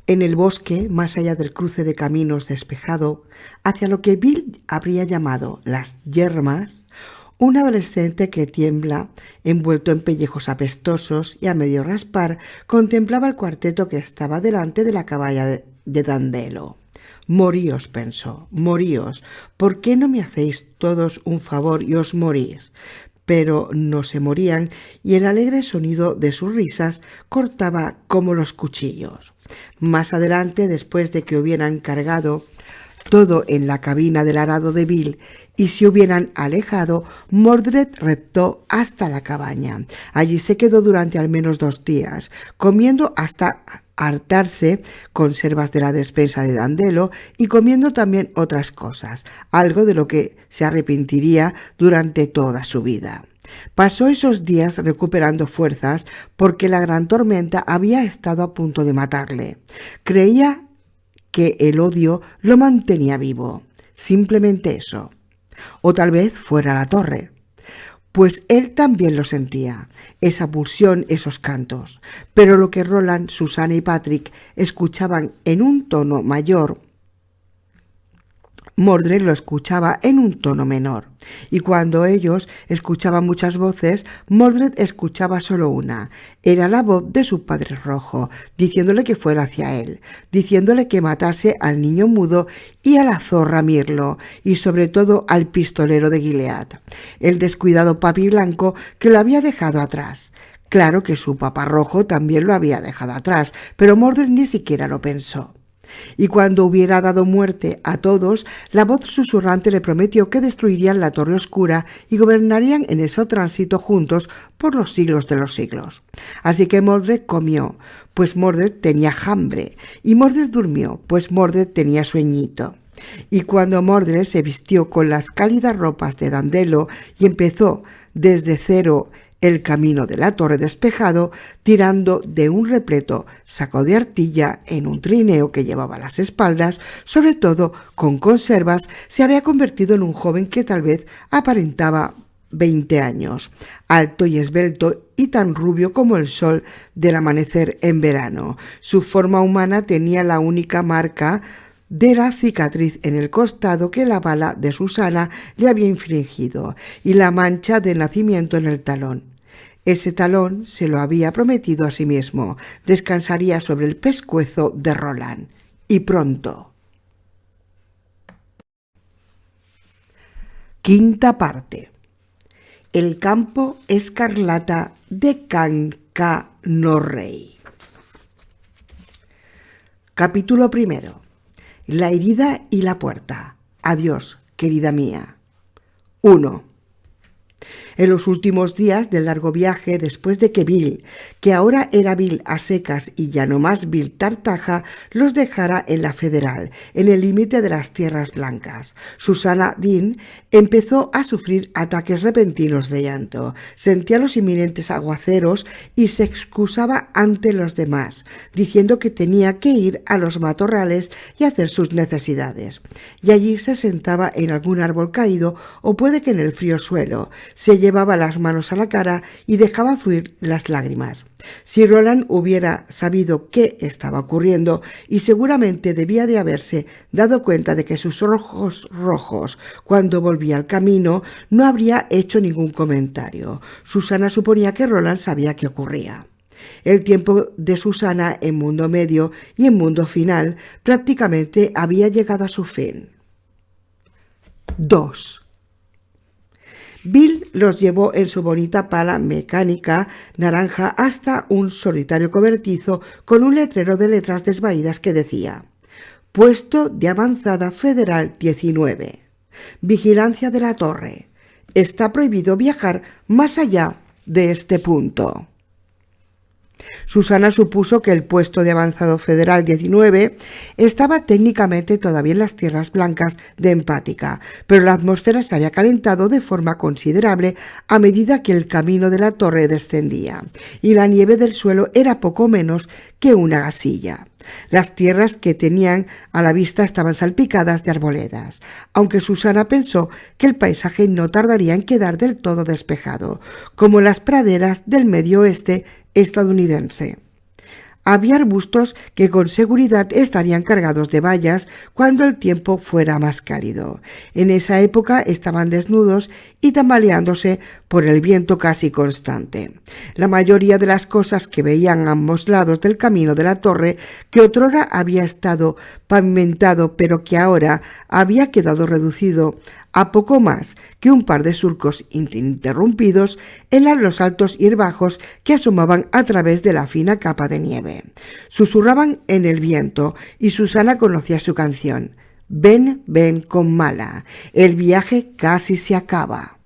En el bosque, más allá del cruce de caminos despejado, hacia lo que Bill habría llamado las yermas, un adolescente que tiembla, envuelto en pellejos apestosos y a medio raspar, contemplaba el cuarteto que estaba delante de la caballa de Dandelo. «Moríos», pensó, «moríos. ¿Por qué no me hacéis todos un favor y os morís?» Pero no se morían, y el alegre sonido de sus risas cortaba como los cuchillos. Más adelante, después de que hubieran cargado todo en la cabina del arado de Bill y se hubieran alejado, Mordred reptó hasta la cabaña. Allí se quedó durante al menos 2 días, comiendo hasta hartarse conservas de la despensa de Dandelo y comiendo también otras cosas, algo de lo que se arrepentiría durante toda su vida. Pasó esos días recuperando fuerzas porque la gran tormenta había estado a punto de matarle. Creía que el odio lo mantenía vivo, simplemente eso. O tal vez fuera la torre. Pues él también lo sentía, esa pulsión, esos cantos. Pero lo que Roland, Susana y Patrick escuchaban en un tono mayor, Mordred lo escuchaba en un tono menor. Y cuando ellos escuchaban muchas voces, Mordred escuchaba solo una. Era la voz de su padre rojo, diciéndole que fuera hacia él, diciéndole que matase al niño mudo y a la zorra Mirlo, y sobre todo al pistolero de Gilead, el descuidado papi blanco que lo había dejado atrás. Claro que su papá rojo también lo había dejado atrás, pero Mordred ni siquiera lo pensó. Y cuando hubiera dado muerte a todos, la voz susurrante le prometió que destruirían la Torre Oscura y gobernarían en ese tránsito juntos por los siglos de los siglos. Así que Mordred comió, pues Mordred tenía hambre, y Mordred durmió, pues Mordred tenía sueñito. Y cuando Mordred se vistió con las cálidas ropas de Dandelo y empezó desde cero el camino de la torre despejado, tirando de un repleto saco de artilla en un trineo que llevaba a las espaldas, sobre todo con conservas, se había convertido en un joven que tal vez aparentaba 20 años, alto y esbelto y tan rubio como el sol del amanecer en verano. Su forma humana tenía la única marca de la cicatriz en el costado que la bala de Susana le había infligido y la mancha de nacimiento en el talón. Ese talón se lo había prometido a sí mismo. Descansaría sobre el pescuezo de Roland. Y pronto. 5ª parte. El campo escarlata de Cancanorrey. Capítulo 1. La herida y la puerta. Adiós, querida mía. 1. En los últimos días del largo viaje, después de que Bill, que ahora era Bill a secas y ya no más Bill Tartaja, los dejara en la Federal, en el límite de las Tierras Blancas, Susanna Dean empezó a sufrir ataques repentinos de llanto, sentía los inminentes aguaceros y se excusaba ante los demás, diciendo que tenía que ir a los matorrales y hacer sus necesidades. Y allí se sentaba en algún árbol caído o puede que en el frío suelo, se llevaba las manos a la cara y dejaba fluir las lágrimas. Si Roland hubiera sabido qué estaba ocurriendo, y seguramente debía de haberse dado cuenta de que sus ojos rojos cuando volvía al camino, no habría hecho ningún comentario. Susanna suponía que Roland sabía qué ocurría. El tiempo de Susanna en Mundo Medio y en Mundo Final prácticamente había llegado a su fin. 2. Bill los llevó en su bonita pala mecánica naranja hasta un solitario cobertizo con un letrero de letras desvaídas que decía: Puesto de avanzada federal 19. Vigilancia de la torre. Está prohibido viajar más allá de este punto. Susanna supuso que el puesto de avanzado federal 19 estaba técnicamente todavía en las Tierras Blancas de Empática, pero la atmósfera se había calentado de forma considerable a medida que el camino de la torre descendía, y la nieve del suelo era poco menos que una gasilla. Las tierras que tenían a la vista estaban salpicadas de arboledas, aunque Susanna pensó que el paisaje no tardaría en quedar del todo despejado, como las praderas del medio oeste estadounidense. Había arbustos que con seguridad estarían cargados de bayas cuando el tiempo fuera más cálido. En esa época estaban desnudos y tambaleándose por el viento casi constante. La mayoría de las cosas que veían a ambos lados del camino de la torre, que otrora había estado pavimentado pero que ahora había quedado reducido a poco más que un par de surcos ininterrumpidos, eran los altos y bajos que asomaban a través de la fina capa de nieve. Susurraban en el viento y Susanna conocía su canción: Ven, ven con Mala, el viaje casi se acaba.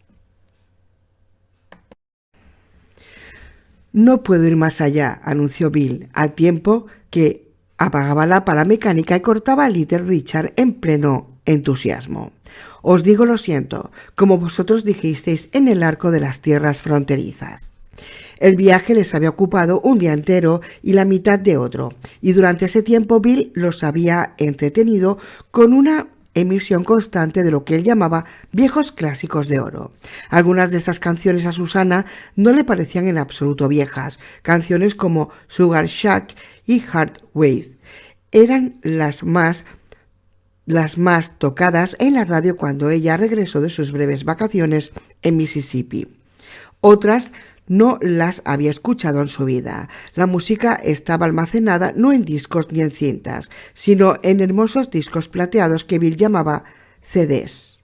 No puedo ir más allá, anunció Bill, al tiempo que apagaba la pala mecánica y cortaba a Little Richard en pleno entusiasmo. Os digo lo siento, como vosotros dijisteis en el arco de las tierras fronterizas. El viaje les había ocupado un día entero y la mitad de otro, y durante ese tiempo Bill los había entretenido con una emisión constante de lo que él llamaba viejos clásicos de oro. Algunas de esas canciones a Susanna no le parecían en absoluto viejas. Canciones como Sugar Shack y Hard Wave eran las más tocadas en la radio cuando ella regresó de sus breves vacaciones en Mississippi. Otras no las había escuchado en su vida. La música estaba almacenada no en discos ni en cintas, sino en hermosos discos plateados que Bill llamaba CDs.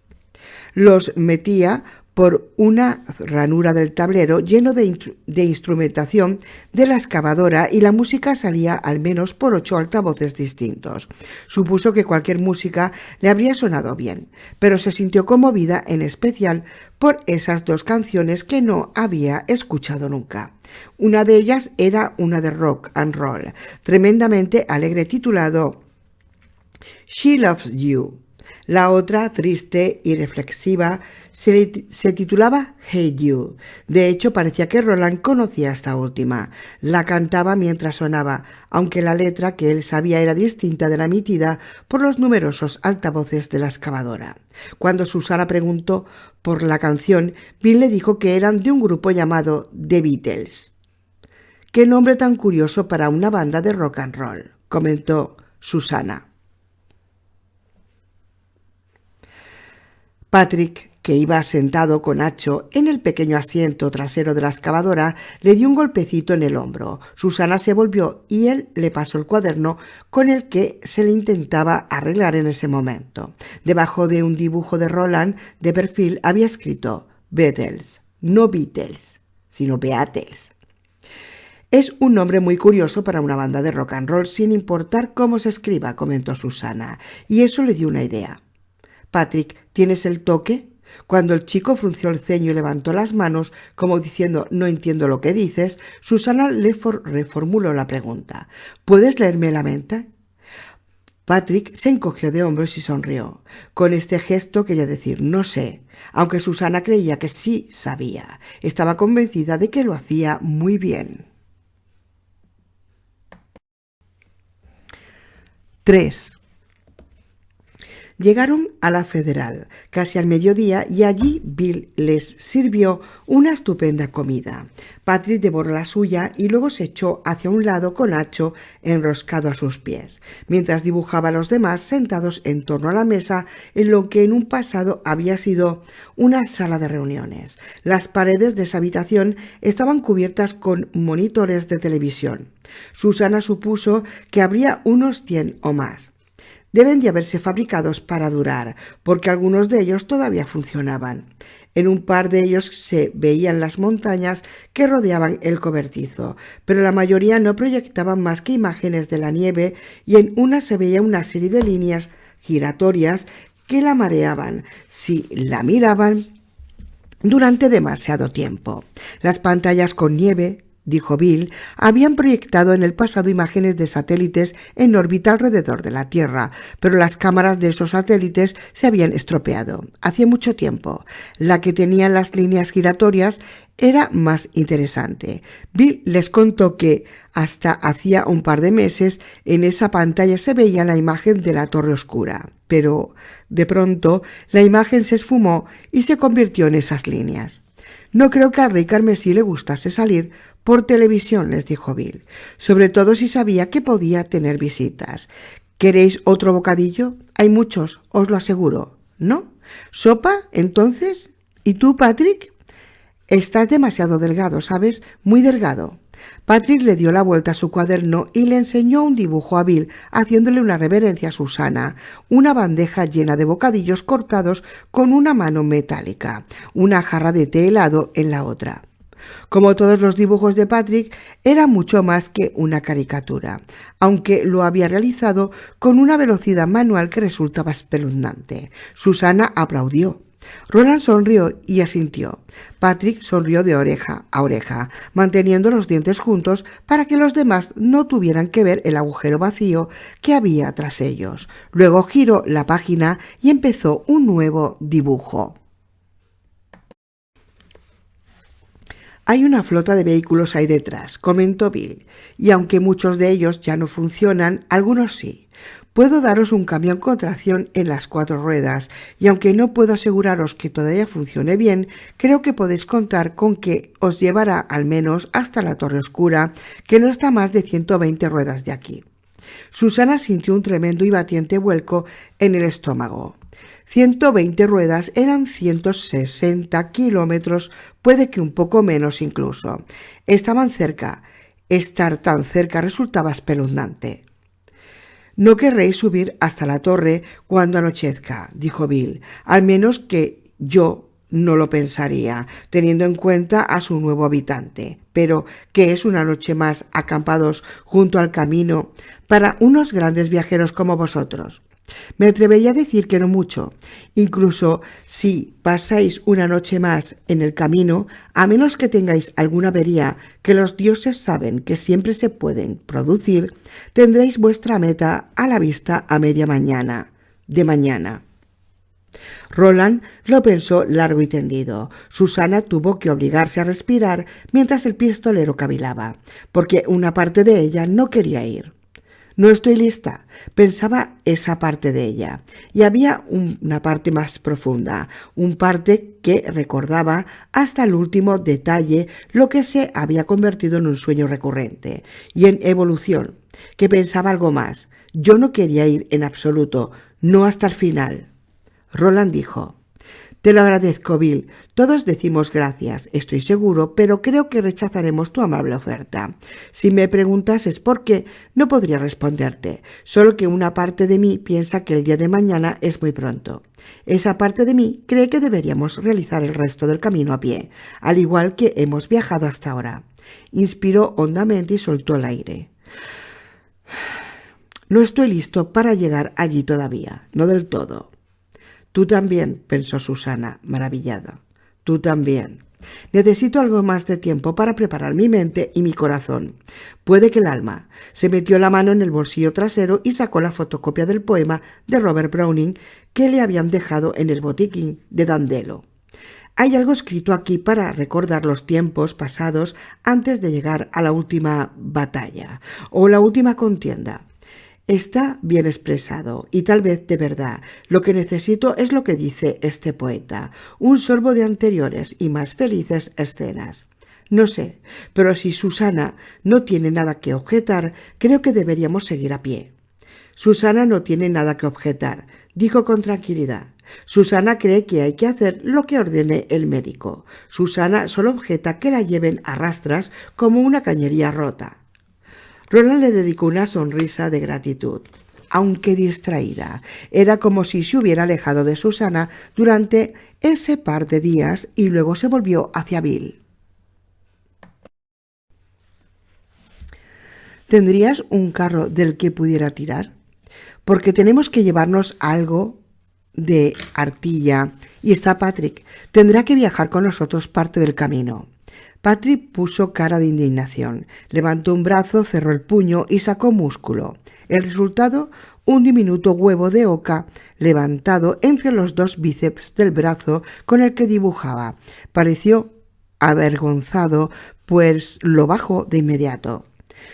Los metía por una ranura del tablero lleno de instrumentación de la excavadora y la música salía al menos por 8 altavoces distintos. Supuso que cualquier música le habría sonado bien, pero se sintió conmovida en especial por esas dos canciones que no había escuchado nunca. Una de ellas era una de rock and roll, tremendamente alegre, titulado She Loves You. La otra, triste y reflexiva, se titulaba Hey You. De hecho, parecía que Roland conocía esta última. La cantaba mientras sonaba, aunque la letra que él sabía era distinta de la emitida por los numerosos altavoces de la excavadora. Cuando Susanna preguntó por la canción, Bill le dijo que eran de un grupo llamado The Beatles. «Qué nombre tan curioso para una banda de rock and roll», comentó Susanna. Patrick, que iba sentado con Acho en el pequeño asiento trasero de la excavadora, le dio un golpecito en el hombro. Susanna se volvió y él le pasó el cuaderno con el que se le intentaba arreglar en ese momento. Debajo de un dibujo de Roland de perfil había escrito Beatles, no Beatles, sino Beatles. Es un nombre muy curioso para una banda de rock and roll sin importar cómo se escriba, comentó Susanna, y eso le dio una idea. Patrick, ¿tienes el toque? Cuando el chico frunció el ceño y levantó las manos, como diciendo «no entiendo lo que dices», Susana le reformuló la pregunta «¿puedes leerme la mente?». Patrick se encogió de hombros y sonrió. Con este gesto quería decir «no sé», aunque Susana creía que sí sabía. Estaba convencida de que lo hacía muy bien. 3. Llegaron a la Federal casi al mediodía y allí Bill les sirvió una estupenda comida. Patrick devoró la suya y luego se echó hacia un lado con Acho enroscado a sus pies, mientras dibujaba a los demás sentados en torno a la mesa en lo que en un pasado había sido una sala de reuniones. Las paredes de esa habitación estaban cubiertas con monitores de televisión. Susana supuso que habría unos 100 o más. Deben de haberse fabricados para durar, porque algunos de ellos todavía funcionaban. En un par de ellos se veían las montañas que rodeaban el cobertizo, pero la mayoría no proyectaban más que imágenes de la nieve y en una se veía una serie de líneas giratorias que la mareaban si la miraban durante demasiado tiempo. Las pantallas con nieve, dijo Bill, habían proyectado en el pasado imágenes de satélites en órbita alrededor de la Tierra, pero las cámaras de esos satélites se habían estropeado hacía mucho tiempo. La que tenía las líneas giratorias era más interesante. Bill les contó que hasta hacía un par de meses en esa pantalla se veía la imagen de la Torre Oscura, pero de pronto la imagen se esfumó y se convirtió en esas líneas. No creo que al rey carmesí le gustase salir por televisión, les dijo Bill, sobre todo si sabía que podía tener visitas. ¿Queréis otro bocadillo? Hay muchos, os lo aseguro. ¿No? ¿Sopa, entonces? ¿Y tú, Patrick? Estás demasiado delgado, ¿sabes? Muy delgado. Patrick le dio la vuelta a su cuaderno y le enseñó un dibujo a Bill, haciéndole una reverencia a Susana, una bandeja llena de bocadillos cortados con una mano metálica, una jarra de té helado en la otra. Como todos los dibujos de Patrick, era mucho más que una caricatura, aunque lo había realizado con una velocidad manual que resultaba espeluznante. Susana aplaudió. Roland sonrió y asintió. Patrick sonrió de oreja a oreja, manteniendo los dientes juntos para que los demás no tuvieran que ver el agujero vacío que había tras ellos. Luego giró la página y empezó un nuevo dibujo. Hay una flota de vehículos ahí detrás, comentó Bill, y aunque muchos de ellos ya no funcionan, algunos sí. Puedo daros un camión con tracción en las 4 ruedas, y aunque no puedo aseguraros que todavía funcione bien, creo que podéis contar con que os llevará al menos hasta la Torre Oscura, que no está a más de 120 ruedas de aquí. Susana sintió un tremendo y batiente vuelco en el estómago. 120 ruedas eran 160 kilómetros, puede que un poco menos incluso. Estaban cerca. Estar tan cerca resultaba espeluznante. No querréis subir hasta la torre cuando anochezca, dijo Bill, al menos que yo no lo pensaría, teniendo en cuenta a su nuevo habitante. Pero, ¿qué es una noche más acampados junto al camino para unos grandes viajeros como vosotros? Me atrevería a decir que no mucho. Incluso si pasáis una noche más en el camino, a menos que tengáis alguna avería que los dioses saben que siempre se pueden producir, tendréis vuestra meta a la vista a media mañana de mañana. Roland lo pensó largo y tendido. Susana tuvo que obligarse a respirar mientras el pistolero cavilaba, porque una parte de ella no quería ir. No estoy lista, pensaba esa parte de ella, y había una parte más profunda, un parte que recordaba hasta el último detalle lo que se había convertido en un sueño recurrente, y en evolución, que pensaba algo más. Yo no quería ir en absoluto, no hasta el final. Roland dijo: «Te lo agradezco, Bill. Todos decimos gracias, estoy seguro, pero creo que rechazaremos tu amable oferta. Si me preguntases por qué, no podría responderte, solo que una parte de mí piensa que el día de mañana es muy pronto. Esa parte de mí cree que deberíamos realizar el resto del camino a pie, al igual que hemos viajado hasta ahora». Inspiró hondamente y soltó el aire. «No estoy listo para llegar allí todavía, no del todo». Tú también, pensó Susana, maravillada. Tú también. Necesito algo más de tiempo para preparar mi mente y mi corazón. Puede que el alma. Se metió la mano en el bolsillo trasero y sacó la fotocopia del poema de Robert Browning que le habían dejado en el botiquín de Dandelo. Hay algo escrito aquí para recordar los tiempos pasados antes de llegar a la última batalla o la última contienda. Está bien expresado y tal vez de verdad. Lo que necesito es lo que dice este poeta, un sorbo de anteriores y más felices escenas. No sé, pero si Susana no tiene nada que objetar, creo que deberíamos seguir a pie. Susana no tiene nada que objetar, dijo con tranquilidad. Susana cree que hay que hacer lo que ordene el médico. Susana solo objeta que la lleven a rastras como una cañería rota. Roland le dedicó una sonrisa de gratitud, aunque distraída. Era como si se hubiera alejado de Susana durante ese par de días y luego se volvió hacia Bill. ¿Tendrías un carro del que pudiera tirar? Porque tenemos que llevarnos algo de artilla y está Patrick. Tendrá que viajar con nosotros parte del camino. Patrick puso cara de indignación, levantó un brazo, cerró el puño y sacó músculo. El resultado, un diminuto huevo de oca levantado entre los dos bíceps del brazo con el que dibujaba. Pareció avergonzado, pues lo bajó de inmediato.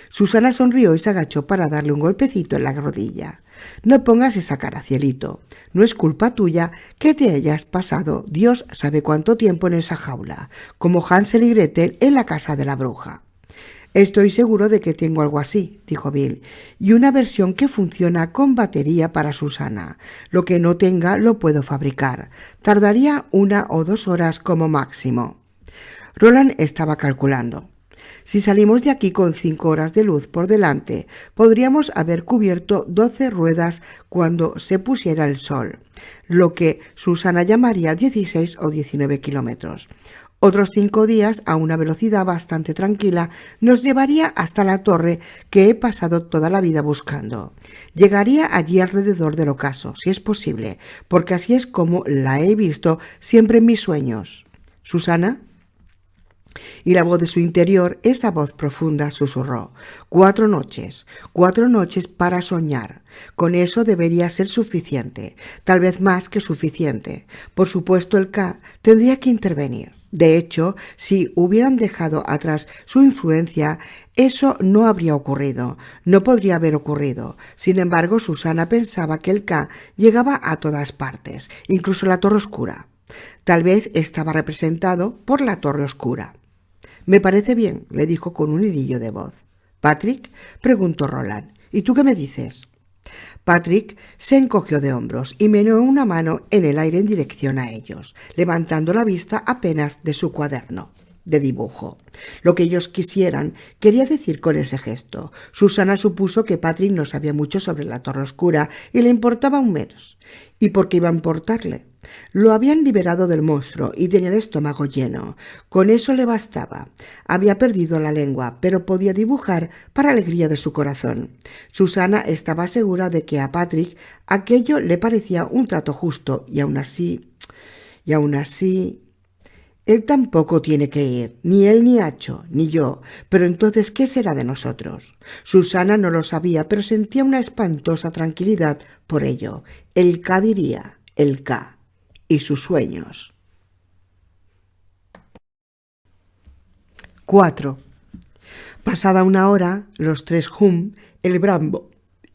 Susana sonrió y se agachó para darle un golpecito en la rodilla. No pongas esa cara, cielito. No es culpa tuya que te hayas pasado Dios sabe cuánto tiempo en esa jaula, como Hansel y Gretel en la casa de la bruja. Estoy seguro de que tengo algo así, dijo Bill, y una versión que funciona con batería para Susana. Lo que no tenga lo puedo fabricar. Tardaría 1 o 2 horas como máximo. Roland estaba calculando. Si salimos de aquí con 5 horas de luz por delante, podríamos haber cubierto 12 ruedas cuando se pusiera el sol, lo que Susana llamaría 16 o 19 kilómetros. Otros 5 días, a una velocidad bastante tranquila, nos llevaría hasta la torre que he pasado toda la vida buscando. Llegaría allí alrededor del ocaso, si es posible, porque así es como la he visto siempre en mis sueños. ¿Susana? Y la voz de su interior, esa voz profunda, susurró: 4 noches para soñar. Con eso debería ser suficiente, tal vez más que suficiente. Por supuesto, el K tendría que intervenir. De hecho, si hubieran dejado atrás su influencia, eso no habría ocurrido, no podría haber ocurrido. Sin embargo, Susana pensaba que el K llegaba a todas partes, incluso la Torre Oscura. Tal vez estaba representado por la Torre Oscura. «Me parece bien», le dijo con un hilillo de voz. «¿Patrick?», preguntó Roland. «¿Y tú qué me dices?». Patrick se encogió de hombros y meneó una mano en el aire en dirección a ellos, levantando la vista apenas de su cuaderno de dibujo. Lo que ellos quisieran, quería decir con ese gesto. Susana supuso que Patrick no sabía mucho sobre la Torre Oscura y le importaba un menos. ¿Y por qué iba a importarle? Lo habían liberado del monstruo y tenía el estómago lleno. Con eso le bastaba. Había perdido la lengua, pero podía dibujar para alegría de su corazón. Susana estaba segura de que a Patrick aquello le parecía un trato justo y aún así... Él tampoco tiene que ir, ni él ni Acho, ni yo. Pero entonces, ¿qué será de nosotros? Susana no lo sabía, pero sentía una espantosa tranquilidad por ello. El K diría, el K. Y sus sueños. 4. Pasada 1 hora, los 3 Hum, el Brambo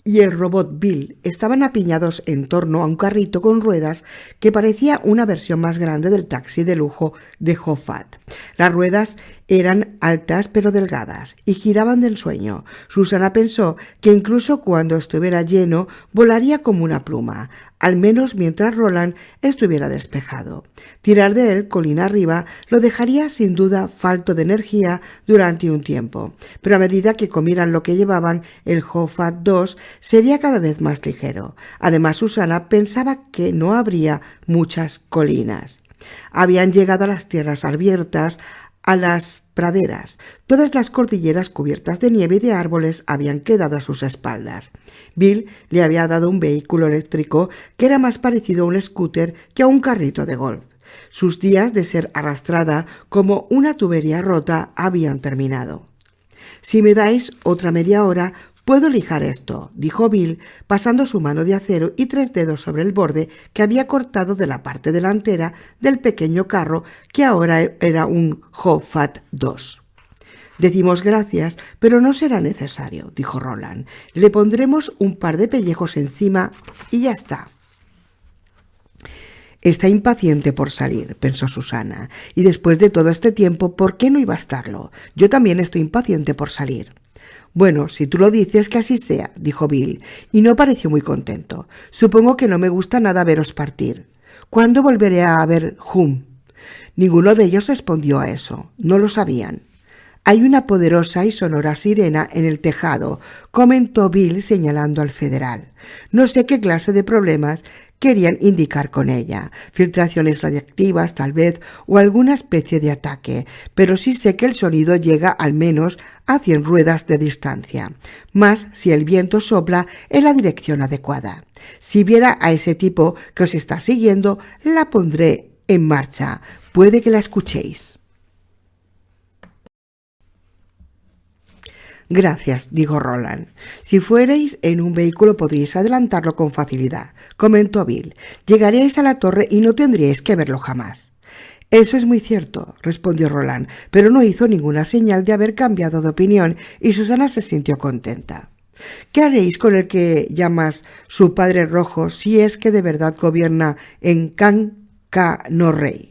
y el robot Bill estaban apiñados en torno a un carrito con ruedas que parecía una versión más grande del taxi de lujo de Hofat. Las ruedas eran altas pero delgadas y giraban de ensueño. Susana pensó que incluso cuando estuviera lleno volaría como una pluma, al menos mientras Roland estuviera despejado. Tirar de él colina arriba lo dejaría sin duda falto de energía durante un tiempo, pero a medida que comieran lo que llevaban, el Hofat 2 sería cada vez más ligero. Además, Susana pensaba que no habría muchas colinas. Habían llegado a las tierras abiertas, a las praderas. Todas las cordilleras cubiertas de nieve y de árboles habían quedado a sus espaldas. Bill le había dado un vehículo eléctrico que era más parecido a un scooter que a un carrito de golf. Sus días de ser arrastrada como una tubería rota habían terminado. «Si me dais otra media hora, puedo lijar esto», dijo Bill, pasando su mano de acero y 3 dedos sobre el borde que había cortado de la parte delantera del pequeño carro que ahora era un Hofat 2. «Decimos gracias, pero no será necesario», dijo Roland. «Le pondremos un par de pellejos encima y ya está». «Está impaciente por salir», pensó Susana, «y después de todo este tiempo, ¿por qué no iba a estarlo? Yo también estoy impaciente por salir». «Bueno, si tú lo dices, que así sea», dijo Bill, y no pareció muy contento. «Supongo que no me gusta nada veros partir. ¿Cuándo volveré a ver Hum?» Ninguno de ellos respondió a eso. No lo sabían. «Hay una poderosa y sonora sirena en el tejado», comentó Bill señalando al federal. «No sé qué clase de problemas querían indicar con ella, filtraciones radiactivas tal vez, o alguna especie de ataque, pero sí sé que el sonido llega al menos a 100 ruedas de distancia, más si el viento sopla en la dirección adecuada. Si viera a ese tipo que os está siguiendo, la pondré en marcha. Puede que la escuchéis». «Gracias», dijo Roland. «Si fuerais en un vehículo podríais adelantarlo con facilidad», comentó Bill. «Llegaríais a la torre y no tendríais que verlo jamás». «Eso es muy cierto», respondió Roland, pero no hizo ninguna señal de haber cambiado de opinión y Susana se sintió contenta. «¿Qué haréis con el que llamas su padre rojo si es que de verdad gobierna en Can-Ca-No-Rey?»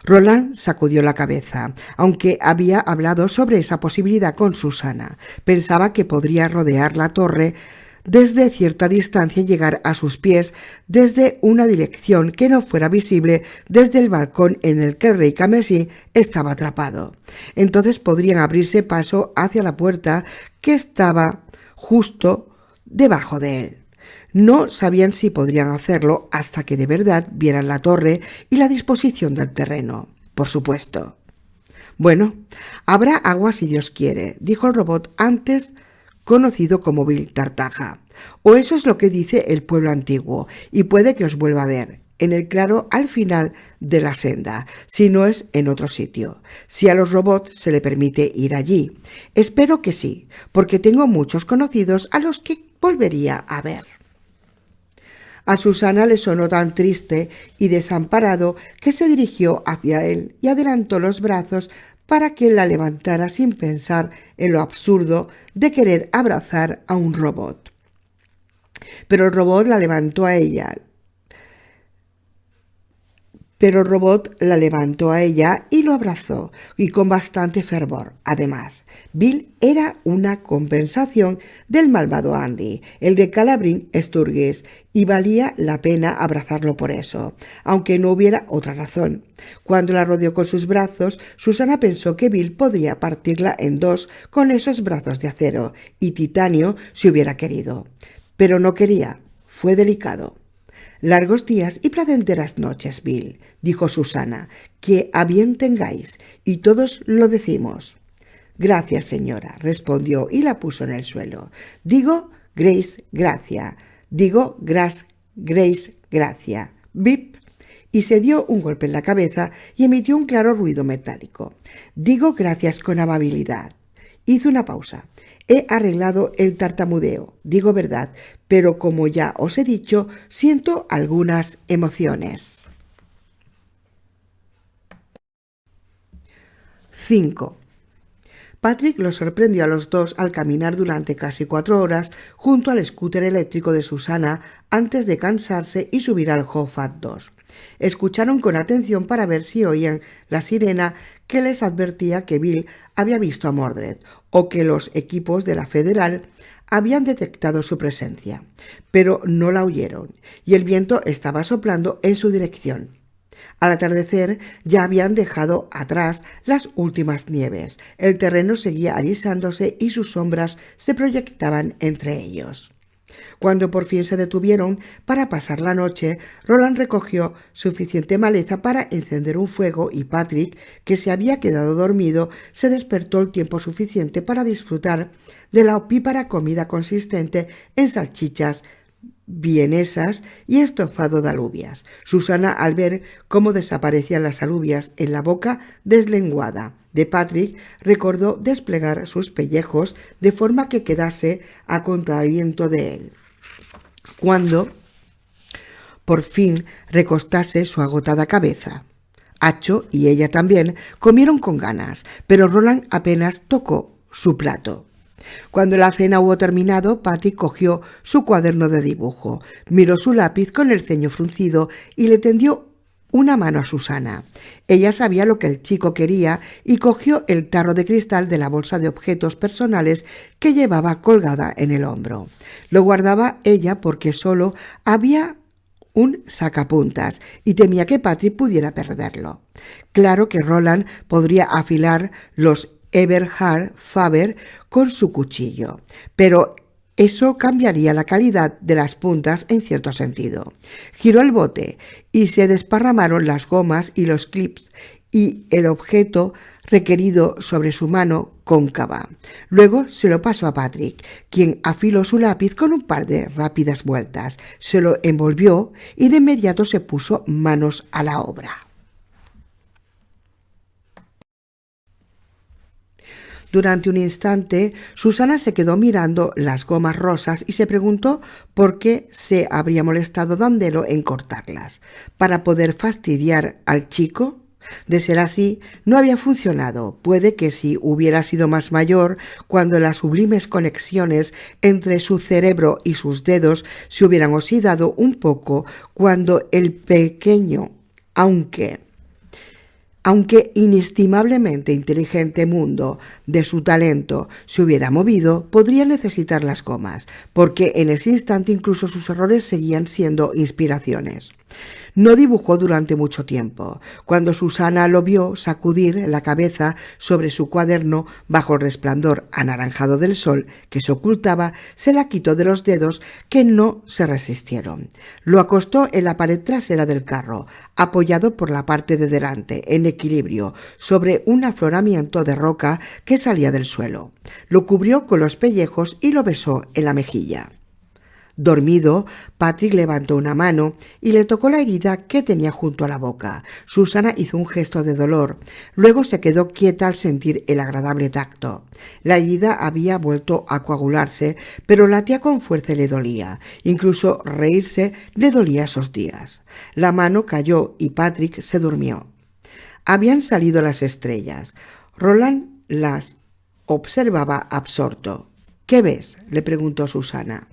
Roland sacudió la cabeza, aunque había hablado sobre esa posibilidad con Susana. Pensaba que podría rodear la torre desde cierta distancia y llegar a sus pies desde una dirección que no fuera visible desde el balcón en el que el rey Camesí estaba atrapado. Entonces podrían abrirse paso hacia la puerta que estaba justo debajo de él. No sabían si podrían hacerlo hasta que de verdad vieran la torre y la disposición del terreno. Por supuesto. «Bueno, habrá agua si Dios quiere», dijo el robot antes conocido como Bill Tartaja. «O eso es lo que dice el pueblo antiguo, y puede que os vuelva a ver, en el claro al final de la senda, si no es en otro sitio, si a los robots se le permite ir allí. Espero que sí, porque tengo muchos conocidos a los que volvería a ver». A Susana le sonó tan triste y desamparado que se dirigió hacia él y adelantó los brazos para que la levantara sin pensar en lo absurdo de querer abrazar a un robot. Pero el robot la levantó a ella. Y lo abrazó, y con bastante fervor. Además, Bill era una compensación del malvado Andy, el de Calabrín Sturgis, y valía la pena abrazarlo por eso, aunque no hubiera otra razón. Cuando la rodeó con sus brazos, Susana pensó que Bill podría partirla en dos con esos brazos de acero y titanio si hubiera querido. Pero no quería. Fue delicado. «Largos días y placenteras noches, Bill», dijo Susana, «que a bien tengáis, y todos lo decimos». «Gracias, señora», respondió y la puso en el suelo. «Digo, Grace, gracia. Digo, Grace, gracia. Bip». Y se dio un golpe en la cabeza y emitió un claro ruido metálico. «Digo gracias con amabilidad». Hizo una pausa. «He arreglado el tartamudeo, digo verdad, pero como ya os he dicho, siento algunas emociones». 5. Patrick los sorprendió a los dos al caminar durante casi 4 horas junto al scooter eléctrico de Susana antes de cansarse y subir al Hofat 2. Escucharon con atención para ver si oían la sirena que les advertía que Bill había visto a Mordred o que los equipos de la Federal habían detectado su presencia, pero no la oyeron y el viento estaba soplando en su dirección. Al atardecer ya habían dejado atrás las últimas nieves, el terreno seguía alisándose y sus sombras se proyectaban entre ellos. Cuando por fin se detuvieron para pasar la noche, Roland recogió suficiente maleza para encender un fuego y Patrick, que se había quedado dormido, se despertó el tiempo suficiente para disfrutar de la opípara comida consistente en salchichas vienesas y estofado de alubias. Susana, al ver cómo desaparecían las alubias en la boca deslenguada de Patrick, recordó desplegar sus pellejos de forma que quedase a contraviento de él. Cuando por fin recostase su agotada cabeza, Acho y ella también comieron con ganas, pero Roland apenas tocó su plato. Cuando la cena hubo terminado, Patrick cogió su cuaderno de dibujo, miró su lápiz con el ceño fruncido y le tendió una mano a Susana. Ella sabía lo que el chico quería y cogió el tarro de cristal de la bolsa de objetos personales que llevaba colgada en el hombro. Lo guardaba ella porque solo había un sacapuntas y temía que Patrick pudiera perderlo. Claro que Roland podría afilar los Eberhard Faber con su cuchillo, pero eso cambiaría la calidad de las puntas en cierto sentido. Giró el bote y se desparramaron las gomas y los clips y el objeto requerido sobre su mano cóncava. Luego se lo pasó a Patrick, quien afiló su lápiz con un par de rápidas vueltas, se lo envolvió y de inmediato se puso manos a la obra. Durante un instante, Susana se quedó mirando las gomas rosas y se preguntó por qué se habría molestado Dandelo en cortarlas. ¿Para poder fastidiar al chico? De ser así, no había funcionado. Puede que si hubiera sido más mayor, cuando las sublimes conexiones entre su cerebro y sus dedos se hubieran oxidado un poco, cuando el pequeño, aunque inestimablemente inteligente mundo de su talento se hubiera movido, podría necesitar las gomas, porque en ese instante incluso sus errores seguían siendo inspiraciones. No dibujó durante mucho tiempo. Cuando Susana lo vio sacudir la cabeza sobre su cuaderno bajo el resplandor anaranjado del sol que se ocultaba, se la quitó de los dedos que no se resistieron. Lo acostó en la pared trasera del carro, apoyado por la parte de delante, en equilibrio, sobre un afloramiento de roca que salía del suelo. Lo cubrió con los pellejos y lo besó en la mejilla. Dormido, Patrick levantó una mano y le tocó la herida que tenía junto a la boca. Susana hizo un gesto de dolor. Luego se quedó quieta al sentir el agradable tacto. La herida había vuelto a coagularse, pero latía con fuerza y le dolía. Incluso reírse le dolía esos días. La mano cayó y Patrick se durmió. Habían salido las estrellas. Roland las observaba absorto. «¿Qué ves?», le preguntó Susana.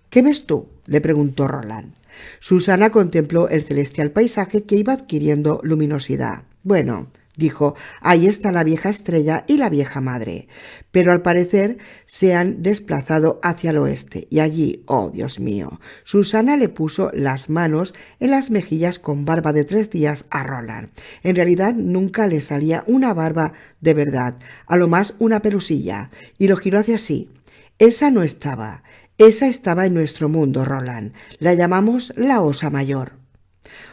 «¿Qué ves tú?», le preguntó Roland. Susana contempló el celestial paisaje que iba adquiriendo luminosidad. «Bueno», dijo, «ahí está la vieja estrella y la vieja madre, pero al parecer se han desplazado hacia el oeste y allí, oh Dios mío». Susana le puso las manos en las mejillas con barba de 3 días a Roland. En realidad nunca le salía una barba de verdad, a lo más una pelusilla, y lo giró hacia sí. «Esa no estaba. Esa estaba en nuestro mundo, Roland. La llamamos la Osa Mayor».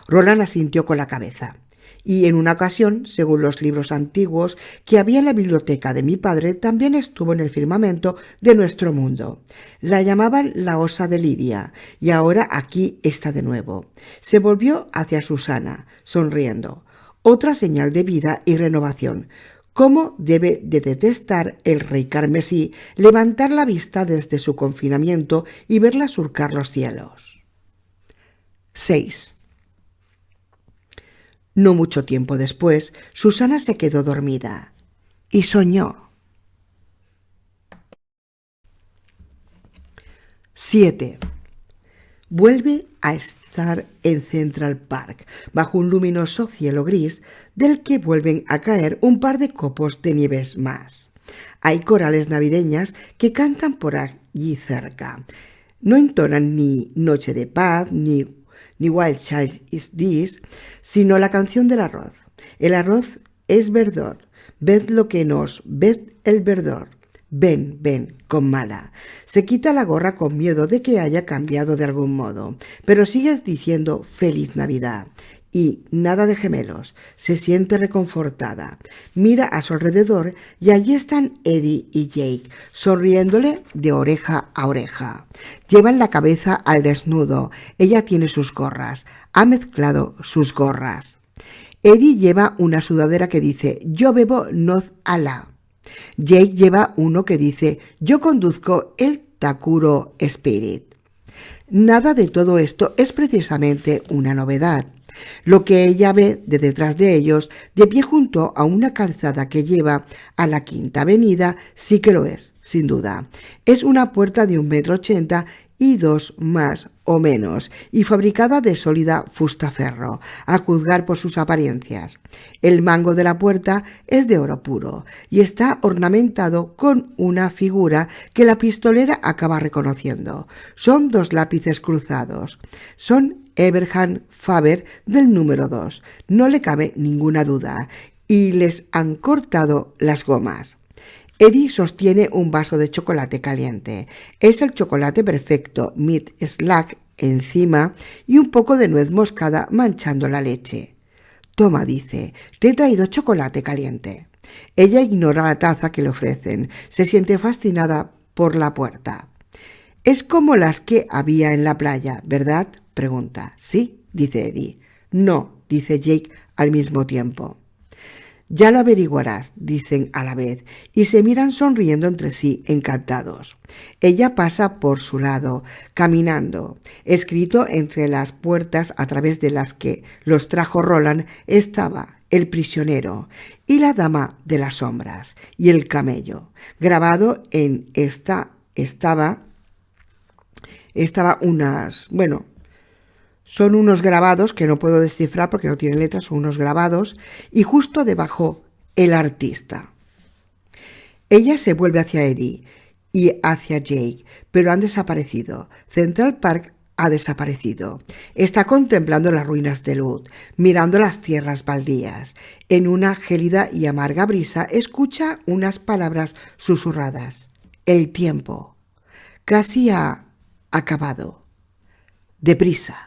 Roland asintió con la cabeza. «Y en una ocasión, según los libros antiguos que había en la biblioteca de mi padre, también estuvo en el firmamento de nuestro mundo. La llamaban la Osa de Lidia, y ahora aquí está de nuevo». Se volvió hacia Susana, sonriendo. «Otra señal de vida y renovación. ¿Cómo debe de detestar el rey carmesí levantar la vista desde su confinamiento y verla surcar los cielos?» 6. No mucho tiempo después, Susana se quedó dormida y soñó. 7. Vuelve a estar en Central Park, bajo un luminoso cielo gris del que vuelven a caer un par de copos de nieves más. Hay corales navideñas que cantan por allí cerca. No entonan ni Noche de Paz ni Wild Child is This, sino la canción del arroz. El arroz es verdor. Ved lo que nos, ved el verdor. Ven, ven, con mala. Se quita la gorra con miedo de que haya cambiado de algún modo, pero sigue diciendo Feliz Navidad. Y nada de gemelos. Se siente reconfortada. Mira a su alrededor y allí están Eddie y Jake, sonriéndole de oreja a oreja. Llevan la cabeza al desnudo. Ella tiene sus gorras. Ha mezclado sus gorras. Eddie lleva una sudadera que dice Yo bebo Noz Ala. Jake lleva uno que dice Yo conduzco el Takuro Spirit. Nada de todo esto es precisamente una novedad. Lo que ella ve de detrás de ellos, de pie junto a una calzada que lleva a la Quinta Avenida, sí que lo es, sin duda. Es una puerta de 1,80 m y 2 más o menos, y fabricada de sólida fustaferro, a juzgar por sus apariencias. El mango de la puerta es de oro puro y está ornamentado con una figura que la pistolera acaba reconociendo. Son 2 lápices cruzados. Son Eberhard Faber del número 2. No le cabe ninguna duda. Y les han cortado las gomas. Eddie sostiene un vaso de chocolate caliente. Es el chocolate perfecto, Mid Slack encima y un poco de nuez moscada manchando la leche. Toma, dice, te he traído chocolate caliente. Ella ignora la taza que le ofrecen. Se siente fascinada por la puerta. Es como las que había en la playa, ¿verdad?, pregunta. Sí, dice Eddie. No, dice Jake al mismo tiempo. Ya lo averiguarás, dicen a la vez, y se miran sonriendo entre sí, encantados. Ella pasa por su lado, caminando. Escrito entre las puertas a través de las que los trajo Roland estaba El prisionero y la dama de las sombras y el camello. Grabado en son unos grabados que no puedo descifrar porque no tienen letras, son unos grabados, y justo debajo el artista. Ella se vuelve hacia Eddie y hacia Jake, pero han desaparecido. Central Park ha desaparecido. Está contemplando las ruinas de Lud, mirando las tierras baldías. En una gélida y amarga brisa escucha unas palabras susurradas. El tiempo casi ha acabado. Deprisa.